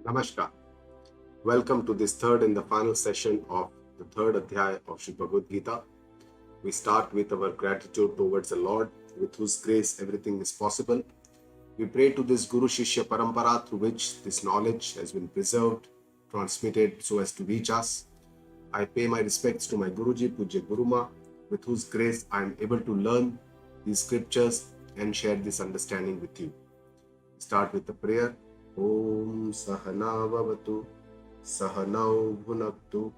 Namaskar. Welcome to this third and the final session of the third Adhyaya of Sri Bhagavad Gita. We start with our gratitude towards the Lord, with whose grace everything is possible. We pray to this Guru Shishya Parampara through which this knowledge has been preserved, transmitted so as to reach us. I pay my respects to my Guruji, Pujya Guruma, with whose grace I am able to learn these scriptures and share this understanding with you. Start with the prayer. Om Sahana Vavatu Sahanau Bhunaktu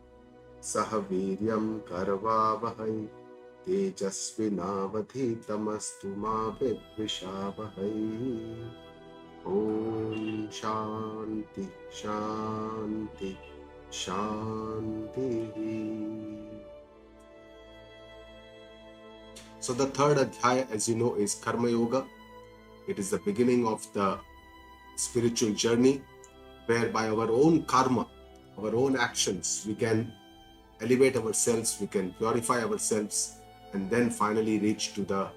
Sahaviryam Karavavahai Tejasvinavadhitamastu ma vidvishavahai. Om Shanti Shanti Shanti. So the third Adhyaya, as you know, is Karmayogya. It is the beginning of the spiritual journey, whereby our own karma, our own actions, we can elevate ourselves, we can purify ourselves, and then finally reach to the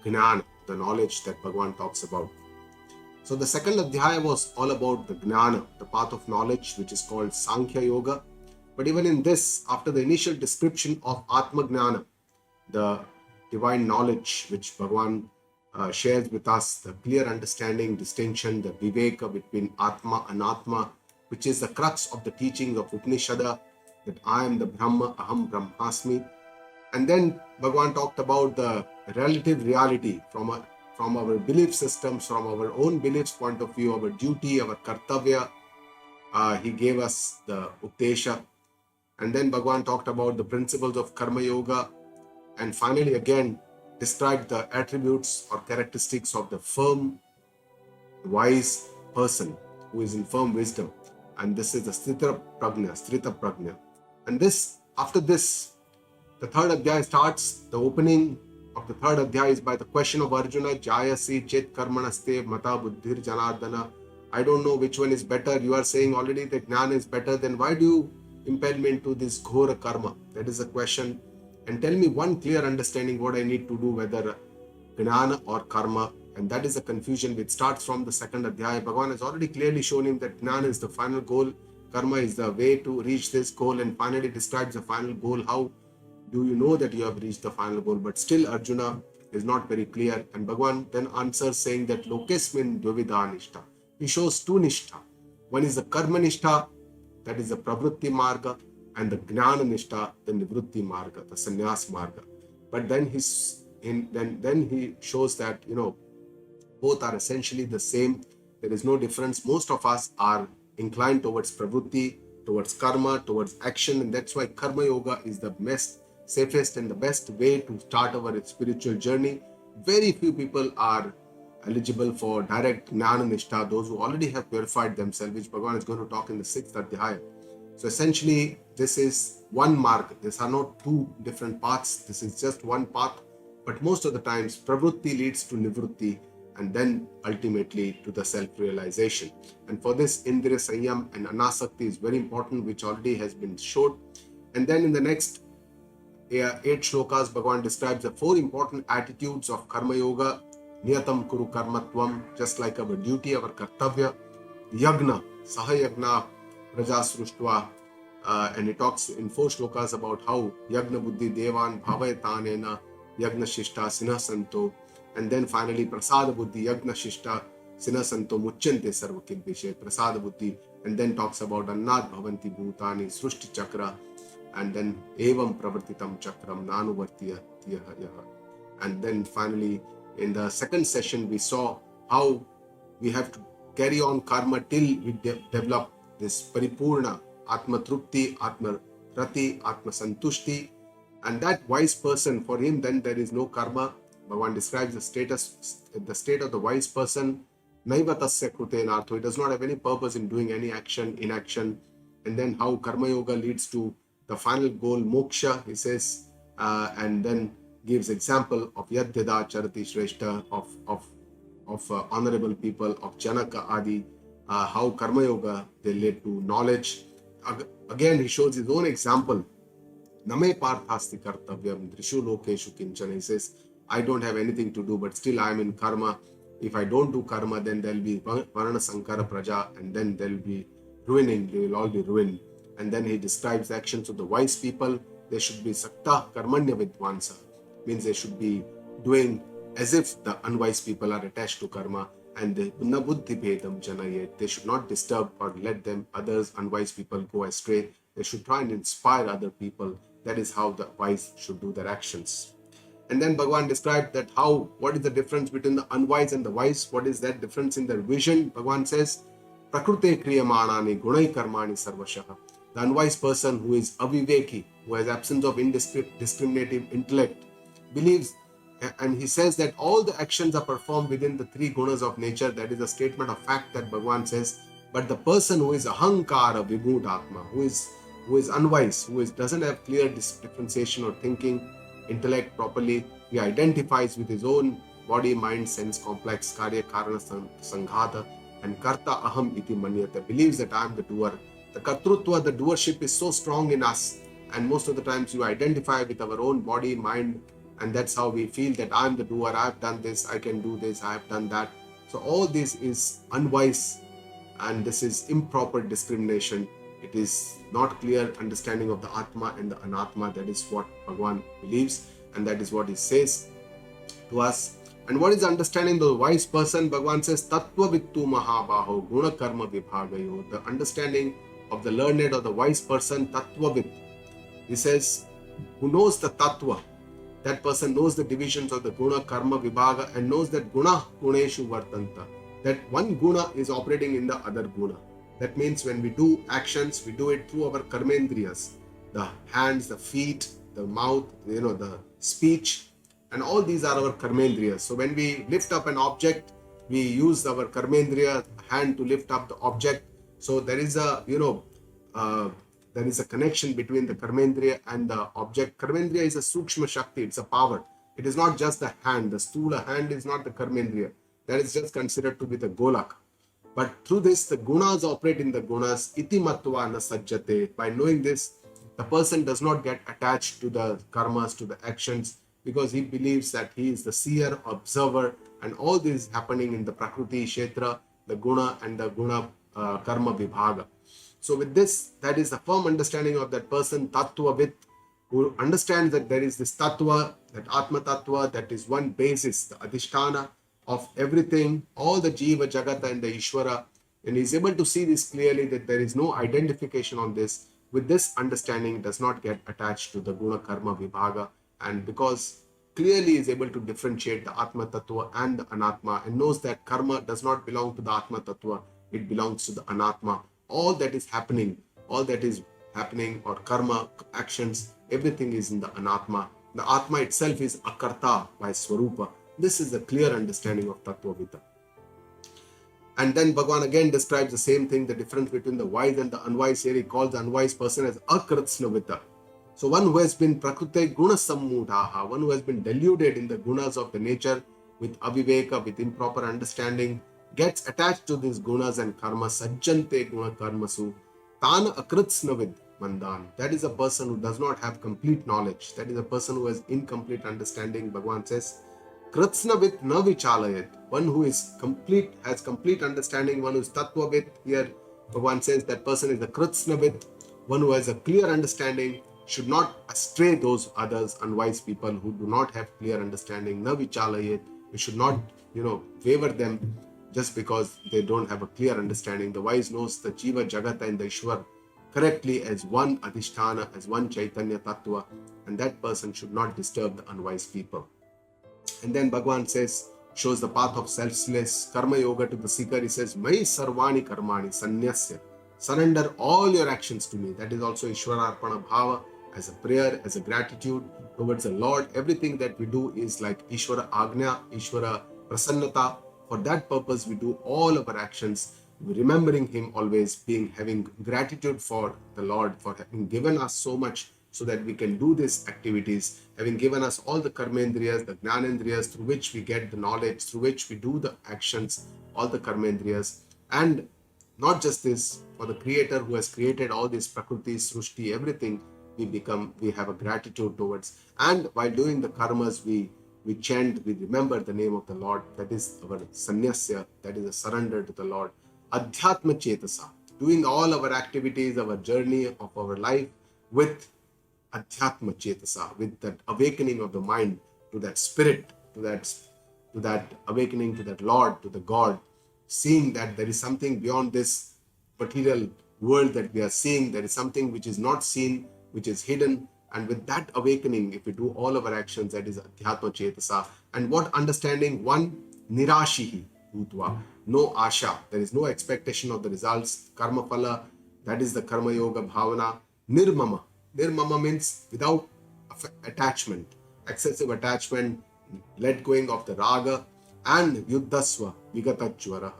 gynan, the knowledge that Bhagavan talks about. So the second Adhyaya was all about the gyana, the path of knowledge, which is called Sankhya Yoga. But even in this, after the initial description of Atma Gnana, the divine knowledge which Bhagavan shares with us, the clear understanding, distinction, the viveka between Atma and Atma, which is the crux of the teachings of Upanishada, that I am the Brahma, Aham Brahmasmi. And then Bhagavan talked about the relative reality from our belief systems, from our own beliefs point of view, our duty, our kartavya. He gave us the Updesha. And then Bhagavan talked about the principles of Karma Yoga. And finally, again, described the attributes or characteristics of the firm, wise person who is in firm wisdom. And this is the Strita Prajna. And this, after this, the third Adhyaya starts. The opening of the third Adhyaya is by the question of Arjuna, Jayasi Chet Karmanaste Mata Buddhir Janardana. I don't know which one is better. You are saying already that Jnana is better. Then why do you impel me into this Ghora Karma? That is the question. And tell me one clear understanding what I need to do, whether Gnana or Karma. And that is a confusion which starts from the second Adhyaya. Bhagavan has already clearly shown him that Gnana is the final goal, Karma is the way to reach this goal, and finally describes the final goal. How do you know that you have reached the final goal? But still Arjuna is not very clear. And Bhagavan then answers saying that Lokesmin Dvivida Nishtha. He shows two Nishtha. One is the Karma Nishtha, that is the Pravritti Marga, and the Gnana Nishtha, the Nivritti Marga, the Sannyas Marga. But then he shows that, both are essentially the same. There is no difference. Most of us are inclined towards Pravritti, towards Karma, towards action. And that's why Karma Yoga is the best, safest and the best way to start our spiritual journey. Very few people are eligible for direct Gnana Nishtha, those who already have purified themselves, which Bhagavan is going to talk in the sixth Adhyaya. So essentially, this is one mark. These are not two different paths. This is just one path. But most of the times, Pravritti leads to Nivritti and then ultimately to the self-realization. And for this, Indriya Sanyam and Anasakti is very important, which already has been showed. And then in the next 8 shlokas, Bhagavan describes the 4 important attitudes of Karma Yoga. Niyatam Kuru Karmatvam, just like our duty, our kartavya. Yagna, Sahayagna, Praja Sruštva, and it talks in 4 shlokas about how Yagna Buddhi Devan Bhavayatanena Yagna Shishta Sinha Santo, and then finally Prasada Buddhi Yagna Shishta Sinha Santo Muchyante Sarvakilvishe Prasada Buddhi, and then talks about Annad Bhavanti Bhutani Srushti Chakra, and then Evam Pravartitam Chakram Nanuvartiya Tiyaha. And then finally in the second session we saw how we have to carry on karma till we develop this Paripurna, Atma Trupti, Atma Rati, Atma Santushti. And that wise person, for him then there is no karma. Bhagavan describes the state of the wise person, Naivatasya Krutenartho. He does not have any purpose in doing any action, inaction. And then how Karma Yoga leads to the final goal, moksha, he says, and then gives example of Yadhyada Charati Shreshta, of honorable people, of Janaka Adi, how Karma Yoga, they lead to knowledge. Again, he shows his own example. Name Parthasti Kartavyam Drishu Lokeshu Kinchana. He says, I don't have anything to do, but still I am in karma. If I don't do karma, then there will be Varna Sankara Praja, and then there will be ruining, they will all be ruined. And then he describes the actions of the wise people. They should be sakta karmanya vidvansa, means they should be doing as if the unwise people are attached to karma, and they na buddhi bhedam janayet. They should not disturb or let them others unwise people go astray. They should try and inspire other people. That is how the wise should do their actions. And then Bhagavan described that what is the difference between the unwise and the wise? What is that difference in their vision? Bhagavan says, Prakrute kriyamanani gunai karmani sarvashaha. The unwise person who is aviveki, who has absence of discriminative intellect, believes, and he says that all the actions are performed within the three gunas of nature. That is a statement of fact that Bhagavan says. But the person who is ahankara vibhudatma, who is unwise, doesn't have clear differentiation or thinking, intellect properly, he identifies with his own body, mind, sense complex, karya karana sanghata, and karta aham iti manyata, believes that I am the doer. The kartrutva, the doership is so strong in us, and most of the times you identify with our own body, mind, and that's how we feel that I am the doer, I have done this, I can do this, I have done that. So all this is unwise, and this is improper discrimination. It is not clear understanding of the Atma and the Anatma. That is what Bhagavan believes, and that is what he says to us. And what is the understanding of the wise person? Bhagavan says, Tattva vittu mahabaho guna karma vibhagayo. The understanding of the learned or the wise person, Tattva vit. He says, who knows the Tattva. That person knows the divisions of the guna, karma, vibhaga, and knows that guna guneshu vartanta. That one guna is operating in the other guna. That means when we do actions, we do it through our karmendriyas, the hands, the feet, the mouth, the speech, and all these are our karmendriyas. So when we lift up an object, we use our karmendriya hand to lift up the object. So there is a connection between the karmendriya and the object. Karmendriya is a sukshma shakti, it's a power. It is not just the hand. The stula hand is not the karmendriya. That is just considered to be the golak. But through this, the gunas operate in the gunas. Iti matva na sajjate. By knowing this, the person does not get attached to the karmas, to the actions, because he believes that he is the seer, observer, and all this is happening in the Prakruti, Kshetra, the guna, and the guna karma vibhaga. So with this, that is the firm understanding of that person, Tattvavit, who understands that there is this Tattva, that Atma Tattva, that is one basis, the Adhisthana of everything, all the Jiva, Jagata, and the Ishvara, and is able to see this clearly, that there is no identification on this. With this understanding, does not get attached to the Guna, Karma, Vibhaga, and because clearly is able to differentiate the Atma Tattva and the Anatma, and knows that Karma does not belong to the Atma Tattva, it belongs to the Anatma. All that is happening, or Karma, actions, everything is in the Anatma. The Atma itself is Akarta by Swarupa. This is the clear understanding of Tattvavita. And then Bhagavan again describes the same thing, the difference between the wise and the unwise. Here he calls the unwise person as Akritsnavita. So one who has been Prakrute Guna Sammudhaha, one who has been deluded in the gunas of the nature with aviveka, with improper understanding, gets attached to these gunas and karma, sajjante guna karmasu, tana akritsnavid mandan. That is a person who does not have complete knowledge. That is a person who has incomplete understanding. Bhagavan says, Kritsnavit na vichalayat. One who is has complete understanding, one who is tattvavit. Here Bhagavan says that person is the Kritsnavit, one who has a clear understanding, should not astray those others, unwise people who do not have clear understanding. Na vichalayat. We should not, favor them just because they don't have a clear understanding. The wise knows the Jiva, Jagata, and the Ishwar correctly as one Adhisthana, as one Chaitanya Tattva, and that person should not disturb the unwise people. And then Bhagavan shows the path of selfless Karmayogya to the seeker. He says, Mai sarvani karmani sanyasya. Surrender all your actions to me. That is also Ishwararpana Bhava, as a prayer, as a gratitude towards the Lord. Everything that we do is like Ishwara Agnya, Ishwara Prasannata. For that purpose, we do all of our actions, remembering Him always, having gratitude for the Lord, for having given us so much so that we can do these activities, having given us all the karmendriyas, the jnanendriyas, through which we get the knowledge, through which we do the actions, all the karmendriyas. And not just this, for the Creator who has created all these Prakruti, Srushti, everything, we have a gratitude towards. And while doing the karmas, we chant, we remember the name of the Lord. That is our sannyasya, that is a surrender to the Lord. Adhyatma chetasa. doing all our activities, our journey of our life with Adhyatma Chetasa, with that awakening of the mind to that spirit, to that awakening to that Lord, to the God, seeing that there is something beyond this material world that we are seeing, there is something which is not seen, which is hidden. And with that awakening, if we do all of our actions, that is Adhyatma Chetasa. And what understanding? One, Nirashihi Bhutva, no Asha, there is no expectation of the results. Karma Phala, that is the Karmayogya Bhavana. Nirmama, Nirmama means without attachment, excessive attachment, let going of the raga. And Yuddhasva, Vigatachvara.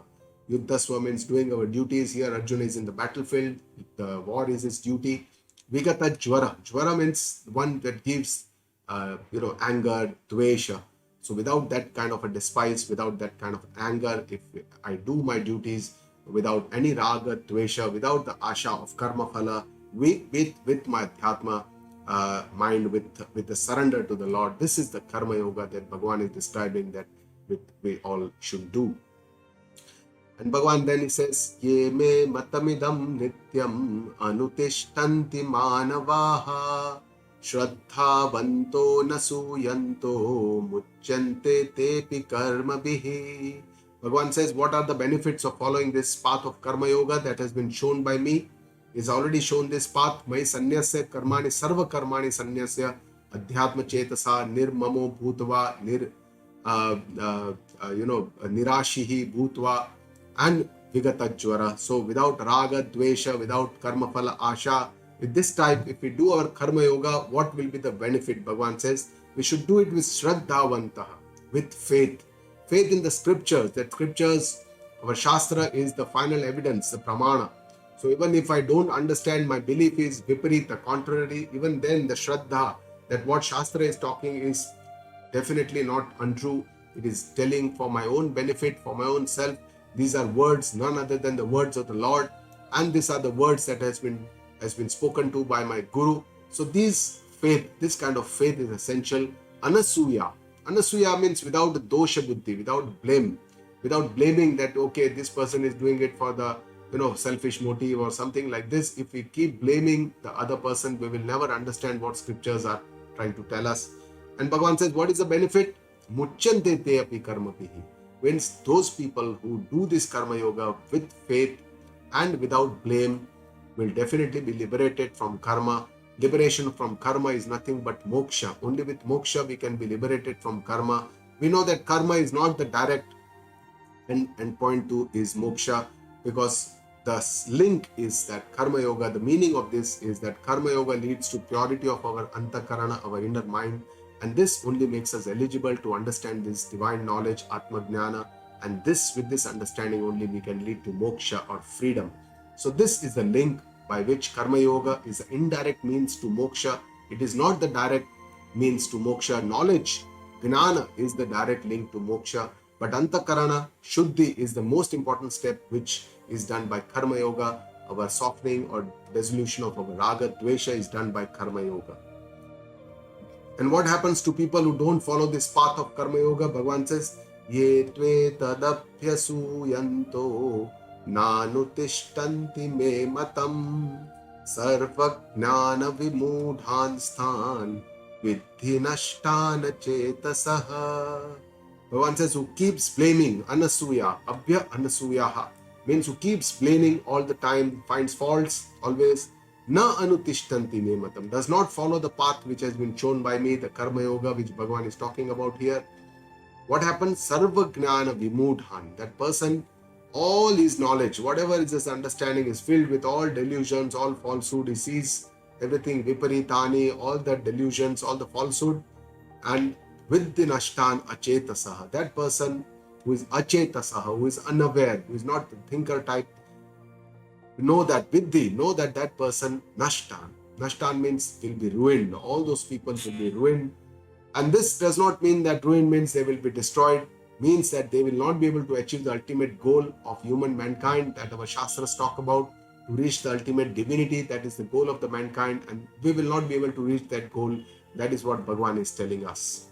Yuddhasva means doing our duties. Here Arjuna is in the battlefield, the war is his duty. Vigatachvara, Jvara means one that gives anger, dvesha. So without that kind of a despise, without that kind of anger, if I do my duties without any raga, dvesha, without the asha of karma phala, with my adhyatma mind, with the surrender to the Lord, this is the karma yoga that Bhagavan is describing that we all should do. And Bhagavan then he says, Ye me matamidam nityam anutishtanti manavaha shraddhavanto nasuyanto muchyante tepi karma bihi. Bhagavan says, what are the benefits of following this path of karma yoga that has been shown by me? He's already shown this path. Mai sanyasya karmani sarva karmani sanyasya adhyatma chetasa nirmamo bhutva nirashihi bhutva and vigatachvara. So without raga, dvesha, without karma phala, asha, with this type, if we do our karma yoga, what will be the benefit? Bhagavan says, we should do it with shraddhavantaha, with faith. Faith in the scriptures, that scriptures, our shastra is the final evidence, the pramana. So even if I don't understand, my belief is viparita, contrary, even then the shraddha, that what shastra is talking is definitely not untrue. It is telling for my own benefit, for my own self. These are words, none other than the words of the Lord. And these are the words that has been spoken to by my Guru. So this kind of faith is essential. Anasuya. Anasuya means without dosha buddhi, without blame, without blaming that, okay, this person is doing it for the selfish motive or something like this. If we keep blaming the other person, we will never understand what scriptures are trying to tell us. And Bhagavan says, what is the benefit? Muchyante te api karma bihi. Means those people who do this karma yoga with faith and without blame will definitely be liberated from karma. Liberation from karma is nothing but moksha. Only with moksha we can be liberated from karma. We know that karma is not the direct end point to is moksha, because the link is that karma yoga, the meaning of this is that karma yoga leads to purity of our antakarana, our inner mind. And this only makes us eligible to understand this divine knowledge, Atma Jnana. And with this understanding only we can lead to moksha or freedom. So this is the link by which Karma Yoga is the indirect means to moksha. It is not the direct means to moksha. Knowledge, Gnana, is the direct link to moksha. But Antakarana, Shuddhi, is the most important step which is done by Karma Yoga. Our softening or dissolution of our Raga, Dvesha is done by Karma Yoga. And what happens to people who don't follow this path of Karma Yoga? Bhagavan says, Ye tve tadapyasuyanto nanutishtanti me matam sarva jnana vimudhan sthan vidhi nashtana chetasaha. Bhagavan says, who keeps blaming, anasuya, abhya anasuyaha, means who keeps blaming all the time, finds faults always, na anutishtanti me matam, does not follow the path which has been shown by me, the Karma Yoga which Bhagavan is talking about here. What happens? Sarva jnana vimudhan. That person, all his knowledge, whatever is his understanding, is filled with all delusions, all falsehood. He sees everything viparitani, all the delusions, all the falsehood. And with the nashtan achetasaha, that person who is achetasaha, who is unaware, who is not the thinker type, know that that person nashtan. Nashtan means will be ruined. All those people will be ruined. And this does not mean that ruin means they will be destroyed. Means that they will not be able to achieve the ultimate goal of human mankind that our Shastras talk about, to reach the ultimate divinity, that is the goal of the mankind, and we will not be able to reach that goal. That is what Bhagavan is telling us.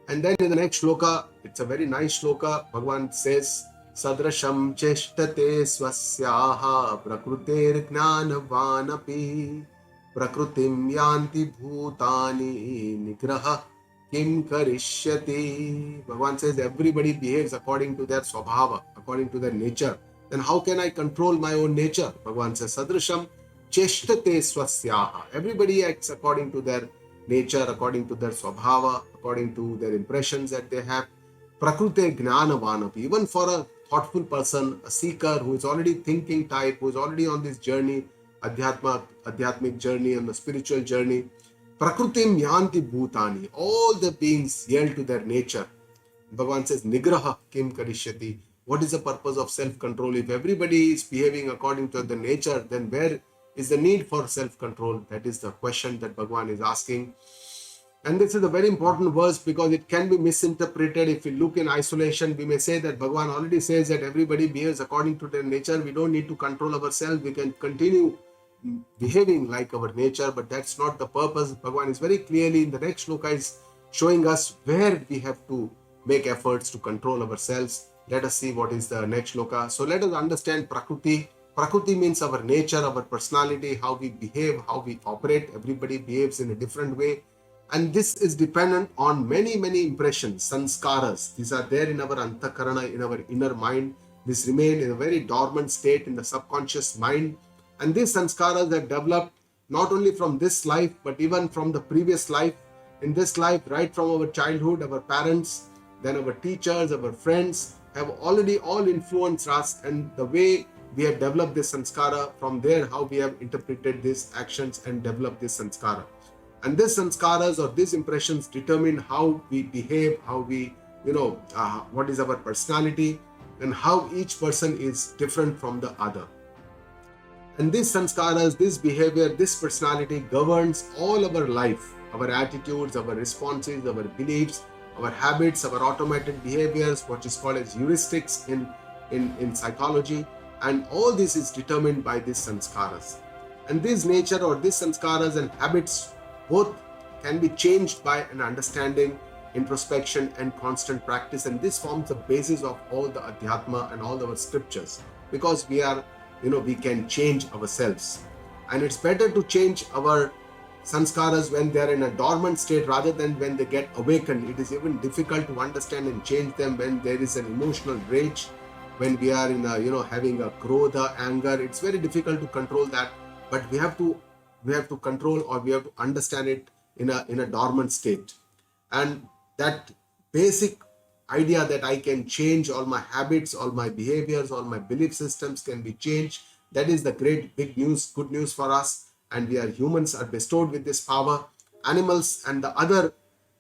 And then in the next shloka, it's a very nice shloka. Bhagavan says, sadrasham cheshtate swasyaha prakrutir jnanavanapi prakrutim yanti bhutani nigraha kim karishyati. Bhagavan says everybody behaves according to their swabhava, according to their nature. Then how can I control my own nature? Bhagavan says sadrasham cheshtate swasyaha. Everybody acts according to their nature, according to their swabhava, according to their impressions that they have. Prakrute jnanavanapi. Even for a thoughtful person, a seeker who is already thinking type, who is already on this journey, adhyatmic journey and the spiritual journey, Prakrutim yanti bhutani. All the beings yield to their nature. Bhagavan says, Nigraha kim karishyati. What is the purpose of self-control? If everybody is behaving according to the nature, then where is the need for self-control? That is the question that Bhagavan is asking. And this is a very important verse because it can be misinterpreted. If we look in isolation, we may say that Bhagavan already says that everybody behaves according to their nature. We don't need to control ourselves. We can continue behaving like our nature, but that's not the purpose. Bhagavan is very clearly in the next shloka is showing us where we have to make efforts to control ourselves. Let us see what is the next shloka. So let us understand Prakruti. Prakruti means our nature, our personality, how we behave, how we operate. Everybody behaves in a different way. And this is dependent on many impressions, sanskaras. These are there in our antakarana, in our inner mind. These remain in a very dormant state in the subconscious mind. And these sanskaras are developed not only from this life, but even from the previous life. In this life, right from our childhood, our parents, then our teachers, our friends have already all influenced us, and the way we have developed this sanskara, from there how we have interpreted these actions and developed this sanskara. And these sanskaras or these impressions determine how we behave, how we, what is our personality, and how each person is different from the other. And these sanskaras, this behavior, this personality governs all our life, our attitudes, our responses, our beliefs, our habits, our automated behaviors, what is called as heuristics in psychology. And all this is determined by these sanskaras. And this nature or these sanskaras and habits both can be changed by an understanding, introspection, and constant practice. And this forms the basis of all the adhyatma and all our scriptures, because we are, we can change ourselves. And it's better to change our sanskaras when they are in a dormant state rather than when they get awakened. It is even difficult to understand and change them when there is an emotional rage, when we are in a, having a krodha, anger. It's very difficult to control that, but we have to control, or we have to understand it in a dormant state. And that basic idea that I can change all my habits, all my behaviors, all my belief systems can be changed, that is the great big news, good news for us. And we are humans are bestowed with this power. Animals and the other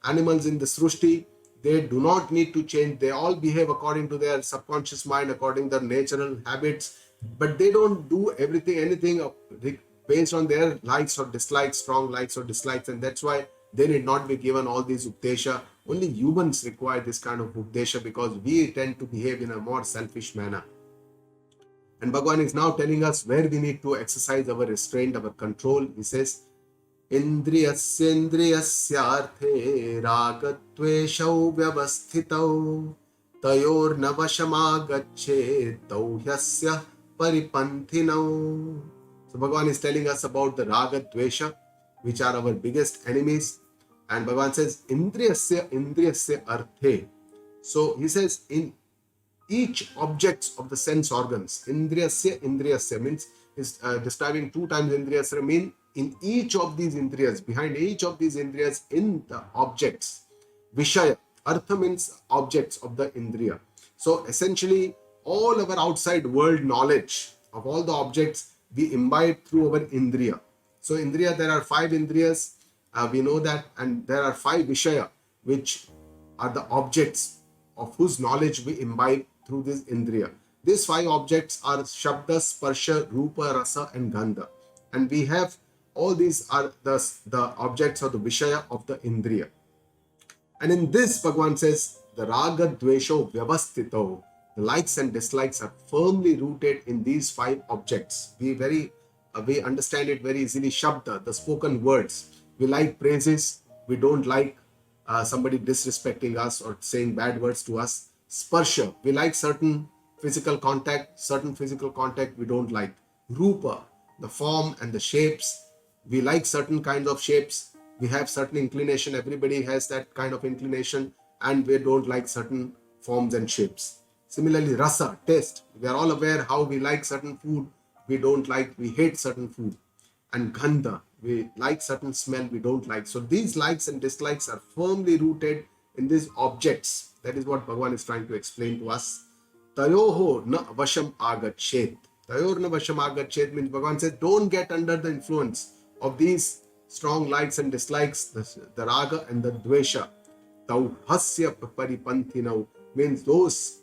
animals in the Srishti, they do not need to change. They all behave according to their subconscious mind, according to their natural habits, but they don't do anything based on their likes or dislikes, strong likes or dislikes. And that's why they need not be given all these updesha. Only humans require this kind of updesha because we tend to behave in a more selfish manner. And Bhagavan is now telling us where we need to exercise our restraint, our control. He says, Indriyasyarthe ragatveshau vyavasthitau tayor navashamagacche tauhyasya paripanthinau. So Bhagavan is telling us about the raga dvesha, which are our biggest enemies. And Bhagavan says, Indriyasya arthe. So he says, in each objects of the sense organs, Indriyasya means is describing two times Indriyasya, mean in each of these Indriyas, behind each of these Indriyas, in the objects. Vishaya, artha means objects of the Indriya. So essentially, all our outside world knowledge of all the objects we imbibe through our Indriya. So Indriya, there are 5 Indriyas, we know that, and there are 5 Vishaya, which are the objects of whose knowledge we imbibe through this Indriya. These 5 objects are Shabda, Sparsha, Rupa, Rasa, and Gandha. And we have all these are the objects of the Vishaya of the Indriya. And in this, Bhagavan says, the Raga Dvesho Vyavastito, the likes and dislikes are firmly rooted in these 5 objects. We understand it very easily. Shabda, the spoken words. We like praises. We don't like somebody disrespecting us or saying bad words to us. Sparsha, we like certain physical contact, certain physical contact we don't like. Rupa, the form and the shapes. We like certain kinds of shapes. We have certain inclination. Everybody has that kind of inclination, and we don't like certain forms and shapes. Similarly, rasa, taste. We are all aware how we like certain food. We don't like, we hate certain food. And gandha, we like certain smell, we don't like. So these likes and dislikes are firmly rooted in these objects. That is what Bhagavan is trying to explain to us. Tayoho na vasham agachet. Tayor na vasham agachet means Bhagavan says, don't get under the influence of these strong likes and dislikes, the raga and the dvesha. Tau hasya paripanthinau means those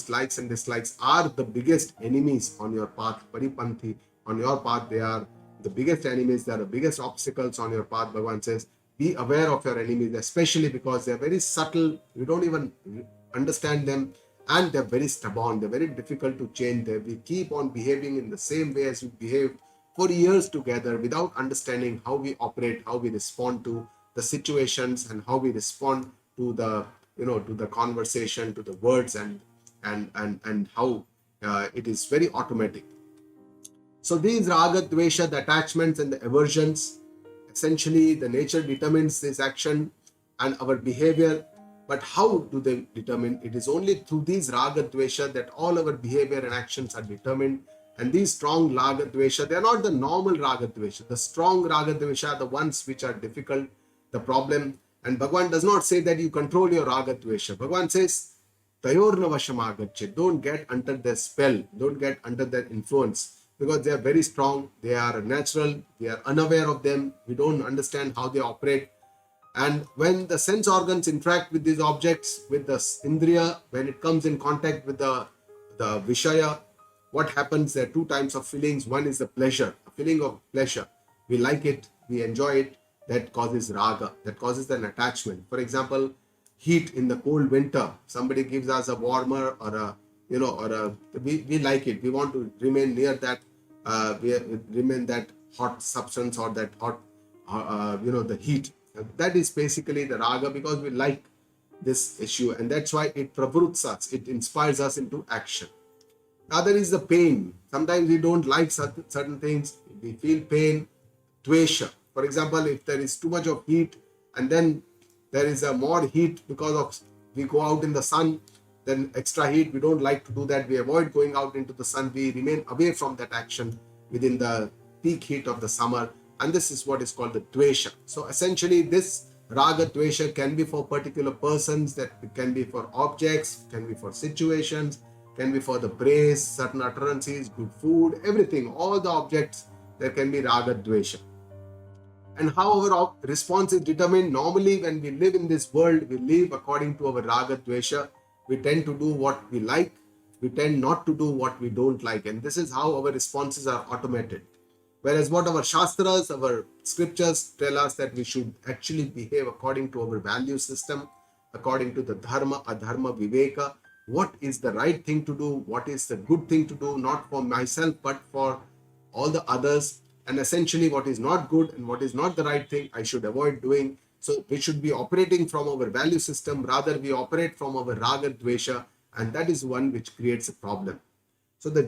likes and dislikes are the biggest enemies on your path. Paripanthi, on your path, they are the biggest enemies, they are the biggest obstacles on your path. Bhagavan says, be aware of your enemies, especially because they are very subtle, you don't even understand them, and they're very stubborn, they're very difficult to change. We keep on behaving in the same way as we behaved for years together without understanding how we operate, how we respond to the situations, and how we respond to the to the conversation, to the words, and how it is very automatic. So these raga, dvesha, the attachments and the aversions, essentially the nature determines this action and our behavior. But how do they determine? It is only through these raga, dvesha that all our behavior and actions are determined. And these strong raga, dvesha, they are not the normal raga, dvesha. The strong raga, dvesha are the ones which are difficult, the problem. And Bhagavan does not say that you control your raga, dvesha. Bhagavan says, tayorna vashamagacche. Don't get under their spell. Don't get under their influence. Because they are very strong. They are natural. We are unaware of them. We don't understand how they operate. And when the sense organs interact with these objects, with the indriya, when it comes in contact with the vishaya, what happens? There are two types of feelings. One is the pleasure, a feeling of pleasure. We like it, we enjoy it. That causes raga, that causes an attachment. For example, heat in the cold winter. Somebody gives us a warmer or we like it. We want to remain near that, remain that hot substance or that hot, the heat. That is basically the raga, because we like this issue, and that's why it pravruts us, it inspires us into action. Other is the pain. Sometimes we don't like certain things, we feel pain, dvesha. For example, if there is too much of heat and then there is a more heat because of we go out in the sun, then extra heat, we don't like to do that. We avoid going out into the sun. We remain away from that action within the peak heat of the summer. And this is what is called the dvesha. So essentially this raga, dvesha can be for particular persons, that can be for objects, can be for situations, can be for the praise, certain utterances, good food, everything, all the objects, there can be raga, dvesha. And how our response is determined. Normally, when we live in this world, we live according to our raga, dvesha. We tend to do what we like. We tend not to do what we don't like. And this is how our responses are automated. Whereas what our shastras, our scriptures tell us that we should actually behave according to our value system, according to the dharma, adharma, viveka. What is the right thing to do? What is the good thing to do? Not for myself, but for all the others. And essentially what is not good and what is not the right thing, I should avoid doing. So we should be operating from our value system. Rather, we operate from our raga, dvesha, and that is one which creates a problem. So the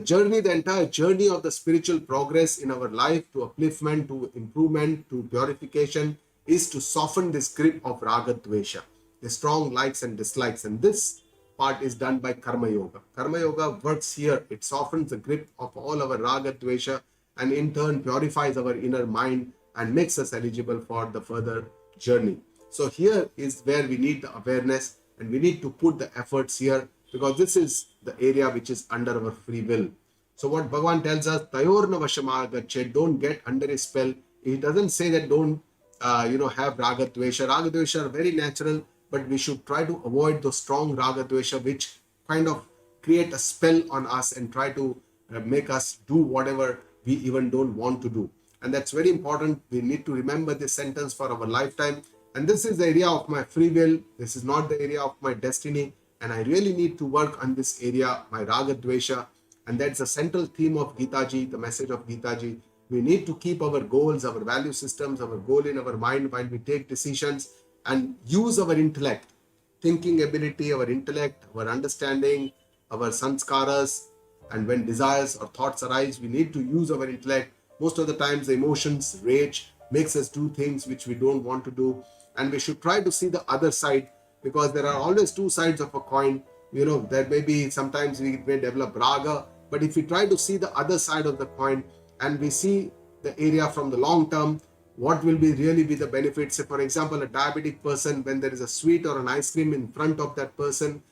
entire journey of the spiritual progress in our life to upliftment, to improvement, to purification is to soften this grip of raga, dvesha, the strong likes and dislikes. And this part is done by Karmayogya. Karmayogya works here. It softens the grip of all our raga, dvesha, and in turn purifies our inner mind and makes us eligible for the further journey. So here is where we need the awareness, and we need to put the efforts here, because this is the area which is under our free will. So what Bhagavan tells us, tayorna vashamagacche, don't get under a spell. He doesn't say that don't have raga, dvesha. Raga, dvesha are very natural, but we should try to avoid those strong raga, dvesha which kind of create a spell on us and try to make us do whatever we even don't want to do. And that's very important. We need to remember this sentence for our lifetime. And this is the area of my free will. This is not the area of my destiny. And I really need to work on this area, my raga, dvesha. And that's the central theme of Geeta Ji, the message of Geeta Ji. We need to keep our goals, our value systems, our goal in our mind while we take decisions, and use our intellect. thinking ability, our intellect, our understanding, our sanskaras, and when desires or thoughts arise, we need to use our intellect. Most of the times, the emotions, rage, makes us do things which we don't want to do, and we should try to see the other side, because there are always two sides of a coin. There may be sometimes we may develop raga, but if we try to see the other side of the coin and we see the area from the long term, what will be really be the benefits? If, for example, a diabetic person, when there is a sweet or an ice cream in front of that person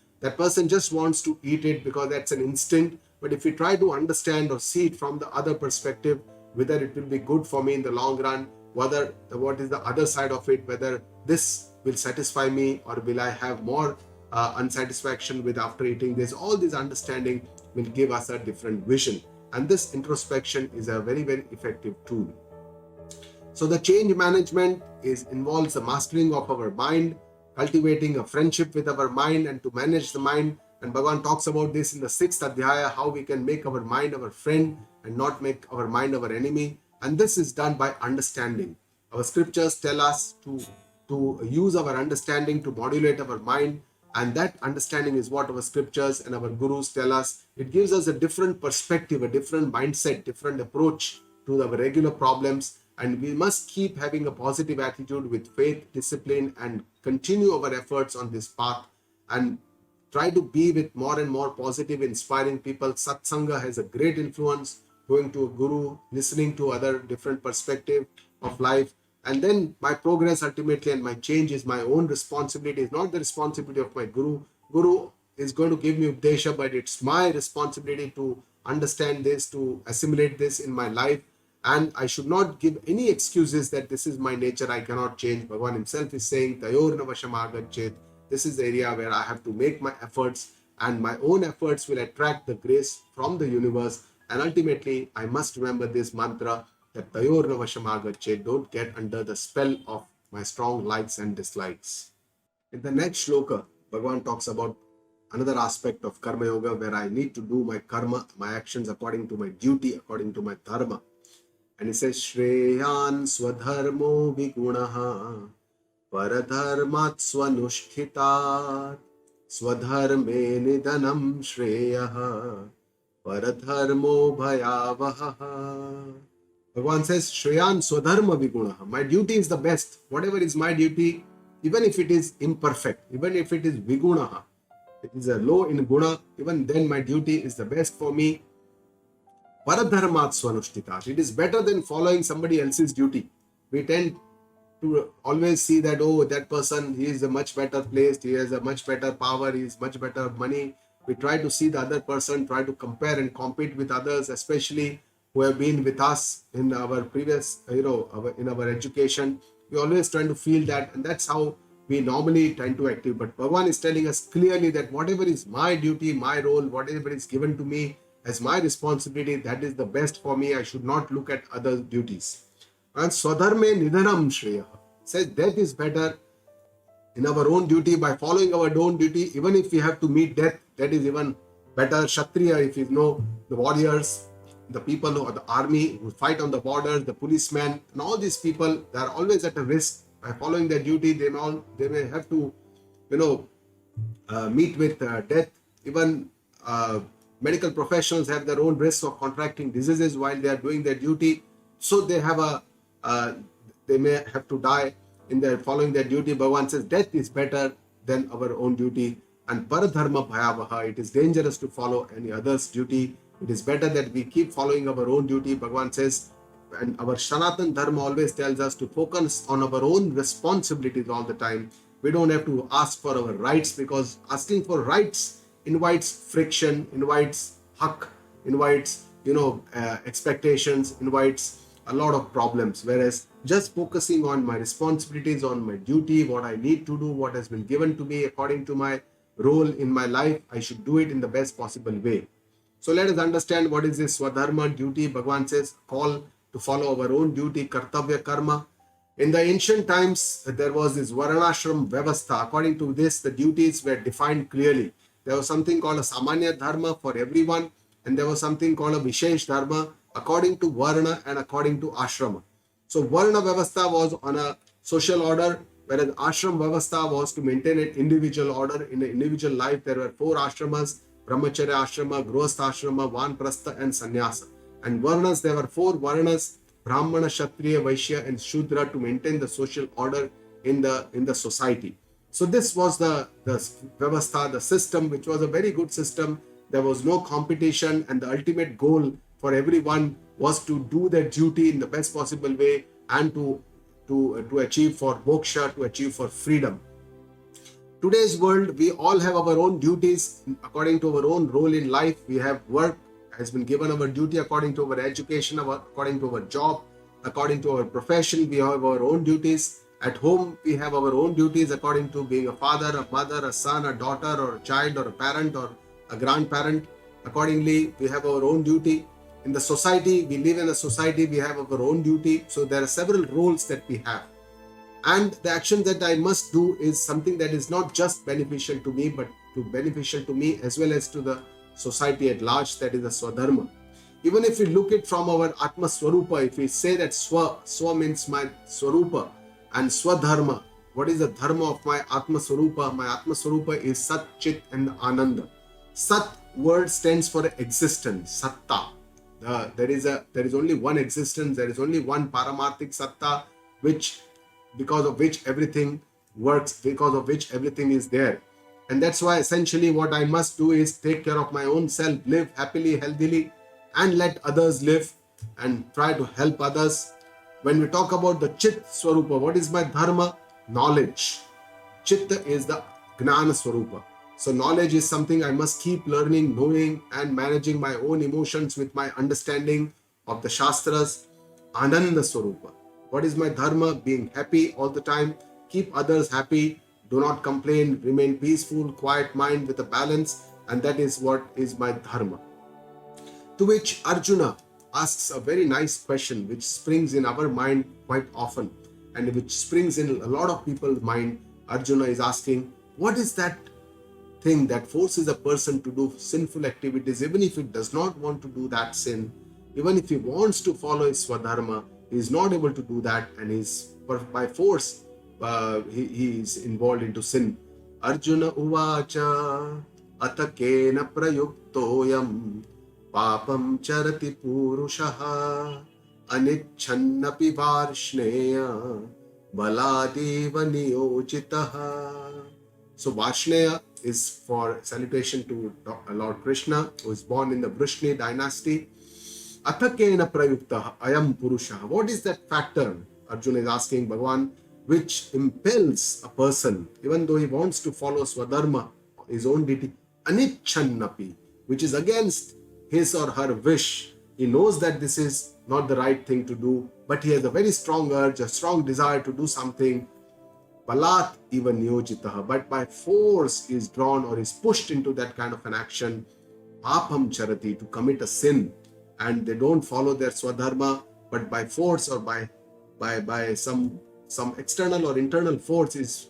just wants to eat it because that's an instinct. But if we try to understand or see it from the other perspective, whether it will be good for me in the long run, what is the other side of it, whether this will satisfy me or will I have more unsatisfaction with after eating this, all this understanding will give us a different vision. And this introspection is a very, very effective tool. So the change management involves the mastering of our mind, cultivating a friendship with our mind, and to manage the mind. And Bhagavan talks about this in the 6th Adhyaya, how we can make our mind our friend and not make our mind our enemy. And this is done by understanding. Our scriptures tell us to use our understanding to modulate our mind. And that understanding is what our scriptures and our gurus tell us. It gives us a different perspective, a different mindset, different approach to our regular problems. And we must keep having a positive attitude with faith, discipline, and continue our efforts on this path and try to be with more and more positive, inspiring people. Satsanga has a great influence, going to a guru, listening to other different perspective of life. And then my progress ultimately and my change is my own responsibility. It's not the responsibility of my guru. Guru is going to give me updesha, but it's my responsibility to understand this, to assimilate this in my life. And I should not give any excuses that this is my nature, I cannot change. Bhagavan himself is saying, Tayorna vashamagachet. This is the area where I have to make my efforts, and my own efforts will attract the grace from the universe. And ultimately, I must remember this mantra that Tayorna vashamagachet. Don't get under the spell of my strong likes and dislikes. In the next shloka, Bhagavan talks about another aspect of Karma Yoga where I need to do my karma, my actions according to my duty, according to my dharma. And he says, Shreyan swadharmo vigunaha paradharmat swanushthitat swadharme nidanam shreyaha paradharmo bhayavaha. Bhagavan says, Shreyan swadharma vigunaha. My duty is the best. Whatever is my duty, even if it is imperfect, even if it is vigunaha, it is a low in guna, even then my duty is the best for me. Paradharmat swanushthitat. It is better than following somebody else's duty. We tend to always see that, oh, that person, he is a much better placed, he has a much better power, he is much better money. We try to see the other person, try to compare and compete with others, especially who have been with us in our previous, in our education. We always try to feel that, and that's how we normally tend to act. But Bhagavan is telling us clearly that whatever is my duty, my role, whatever is given to me as my responsibility, that is the best for me. I should not look at other duties. And Swadharme Nidhanam Shreya says that is better in our own duty, by following our own duty, even if we have to meet death, that is even better. Kshatriya, if you know the warriors, the people who are the army who fight on the borders, the policemen, and all these people, they are always at a risk. By following their duty, they may have to, meet with death. Even medical professionals have their own risks of contracting diseases while they are doing their duty. So they have they may have to die in their following their duty. Bhagavan says death is better than our own duty. And paradharma bhayavaha, it is dangerous to follow any other's duty. It is better that we keep following our own duty. Bhagavan says, and our Sanatan Dharma always tells us to focus on our own responsibilities all the time. We don't have to ask for our rights, because asking for rights invites friction, invites haq, invites, expectations, invites a lot of problems. Whereas just focusing on my responsibilities, on my duty, what I need to do, what has been given to me according to my role in my life, I should do it in the best possible way. So let us understand what is this Swadharma, duty. Bhagavan says, call to follow our own duty, kartavya karma. In the ancient times, there was this Varnashram Vyavastha. According to this, the duties were defined clearly. There was something called a Samanya Dharma for everyone, and there was something called a Vishesh Dharma according to Varna and according to Ashrama. So Varna Vyavastha was on a social order, Whereas ashram vyavastha was to maintain an individual order in an individual life. There were 4 ashramas: brahmacharya ashrama, grihastha ashrama, vanprastha, and sannyasa. And varnas, there were 4 varnas: brahmana, kshatriya, vaishya, and shudra, to maintain the social order in the society. So this was the vyavastha, the system, which was a very good system. There was no competition, and the ultimate goal for everyone was to do their duty in the best possible way, and to achieve for moksha, to achieve for freedom. Today's world, we all have our own duties according to our own role in life. We have work, has been given our duty according to our education, according to our job, according to our profession. We have our own duties. At home, we have our own duties according to being a father, a mother, a son, a daughter, or a child, or a parent, or a grandparent. Accordingly, we have our own duty. In the society, we live in a society, we have our own duty. So there are several roles that we have. And the action that I must do is something that is not just beneficial to me, but beneficial to me as well as to the society at large. That is the swadharma. Even if we look at from our atma swarupa, if we say that swa means my swarupa, and swadharma, what is the dharma of my atma swarupa? My atma swarupa is sat, chit, and ananda. Sat word stands for existence, satta. There is only one existence, there is only one paramarthik satta, because of which everything works, because of which everything is there. And that's why essentially what I must do is take care of my own self, live happily, healthily, and let others live, and try to help others. When we talk about the chit swarupa, what is my dharma? Knowledge. Chitta is the gnana swarupa. So knowledge is something I must keep learning, knowing, and managing my own emotions with my understanding of the Shastras. Ananda swarupa. What is my dharma? Being happy all the time, keep others happy, do not complain, remain peaceful, quiet mind with a balance, and that is what is my dharma. To which Arjuna asks a very nice question, which springs in our mind quite often, and which springs in a lot of people's mind. Arjuna is asking, what is that thing that forces a person to do sinful activities, even if he does not want to do that sin, even if he wants to follow his swadharma, he is not able to do that, and by force he is involved into sin. Arjuna uvacha atakena prayuktoyam papam charati purushaha anichannapi varshneya baladeva niyojitaha. So Varshneya is for salutation to Lord Krishna, who is born in the Vrishni dynasty. Athakena prayukta ayam purusha. What is that factor, Arjuna is asking Bhagavan, which impels a person, even though he wants to follow swadharma, his own duty, anichannapi, which is against his or her wish. He knows that this is not the right thing to do, but he has a very strong urge, a strong desire to do something. Balat even niyojitaha, but by force is drawn or is pushed into that kind of an action. Papam charati, to commit a sin, and they don't follow their swadharma, but by force or by some external or internal force is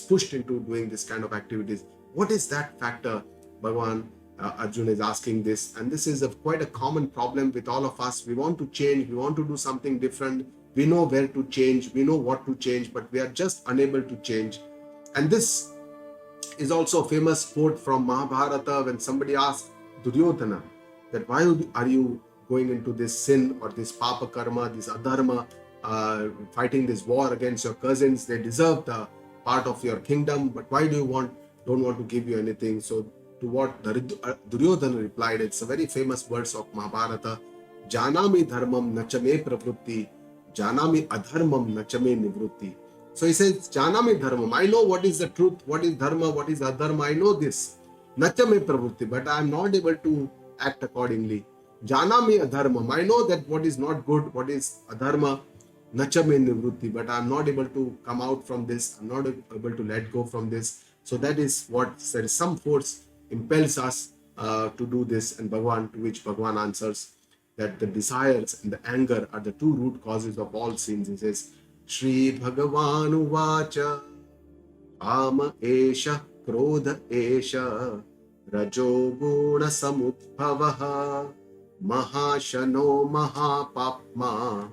pushed into doing this kind of activities. What is that factor? Bhagavan, Arjuna is asking this, and this is quite a common problem with all of us. We want to change, we want to do something different. We know where to change, we know what to change, but we are just unable to change. And this is also a famous quote from Mahabharata, when somebody asked Duryodhana that why are you going into this sin or this papa karma, this adharma, fighting this war against your cousins. They deserve the part of your kingdom, but why do you don't want to give you anything? So to what Duryodhana replied, it's a very famous verse of Mahabharata, Janami dharmam nachame prakruti, Janami adharmam nachame nivrutti. So he says, Janami dharmam, I know what is the truth, what is dharma, what is adharma, I know this. Nachame pravrutti, but I am not able to act accordingly. Janami adharmam, I know that what is not good, what is adharma. Nachame nivrutti, but I am not able to come out from this, I am not able to let go from this. So that is what, there is some force impels us to do this, and Bhagavan, to which Bhagavan answers that the desires and the anger are the two root causes of all sins. He says, Shri Bhagavan uvacha ama esha krodha esha rajo guna samudbhavaha mahashano mahapapma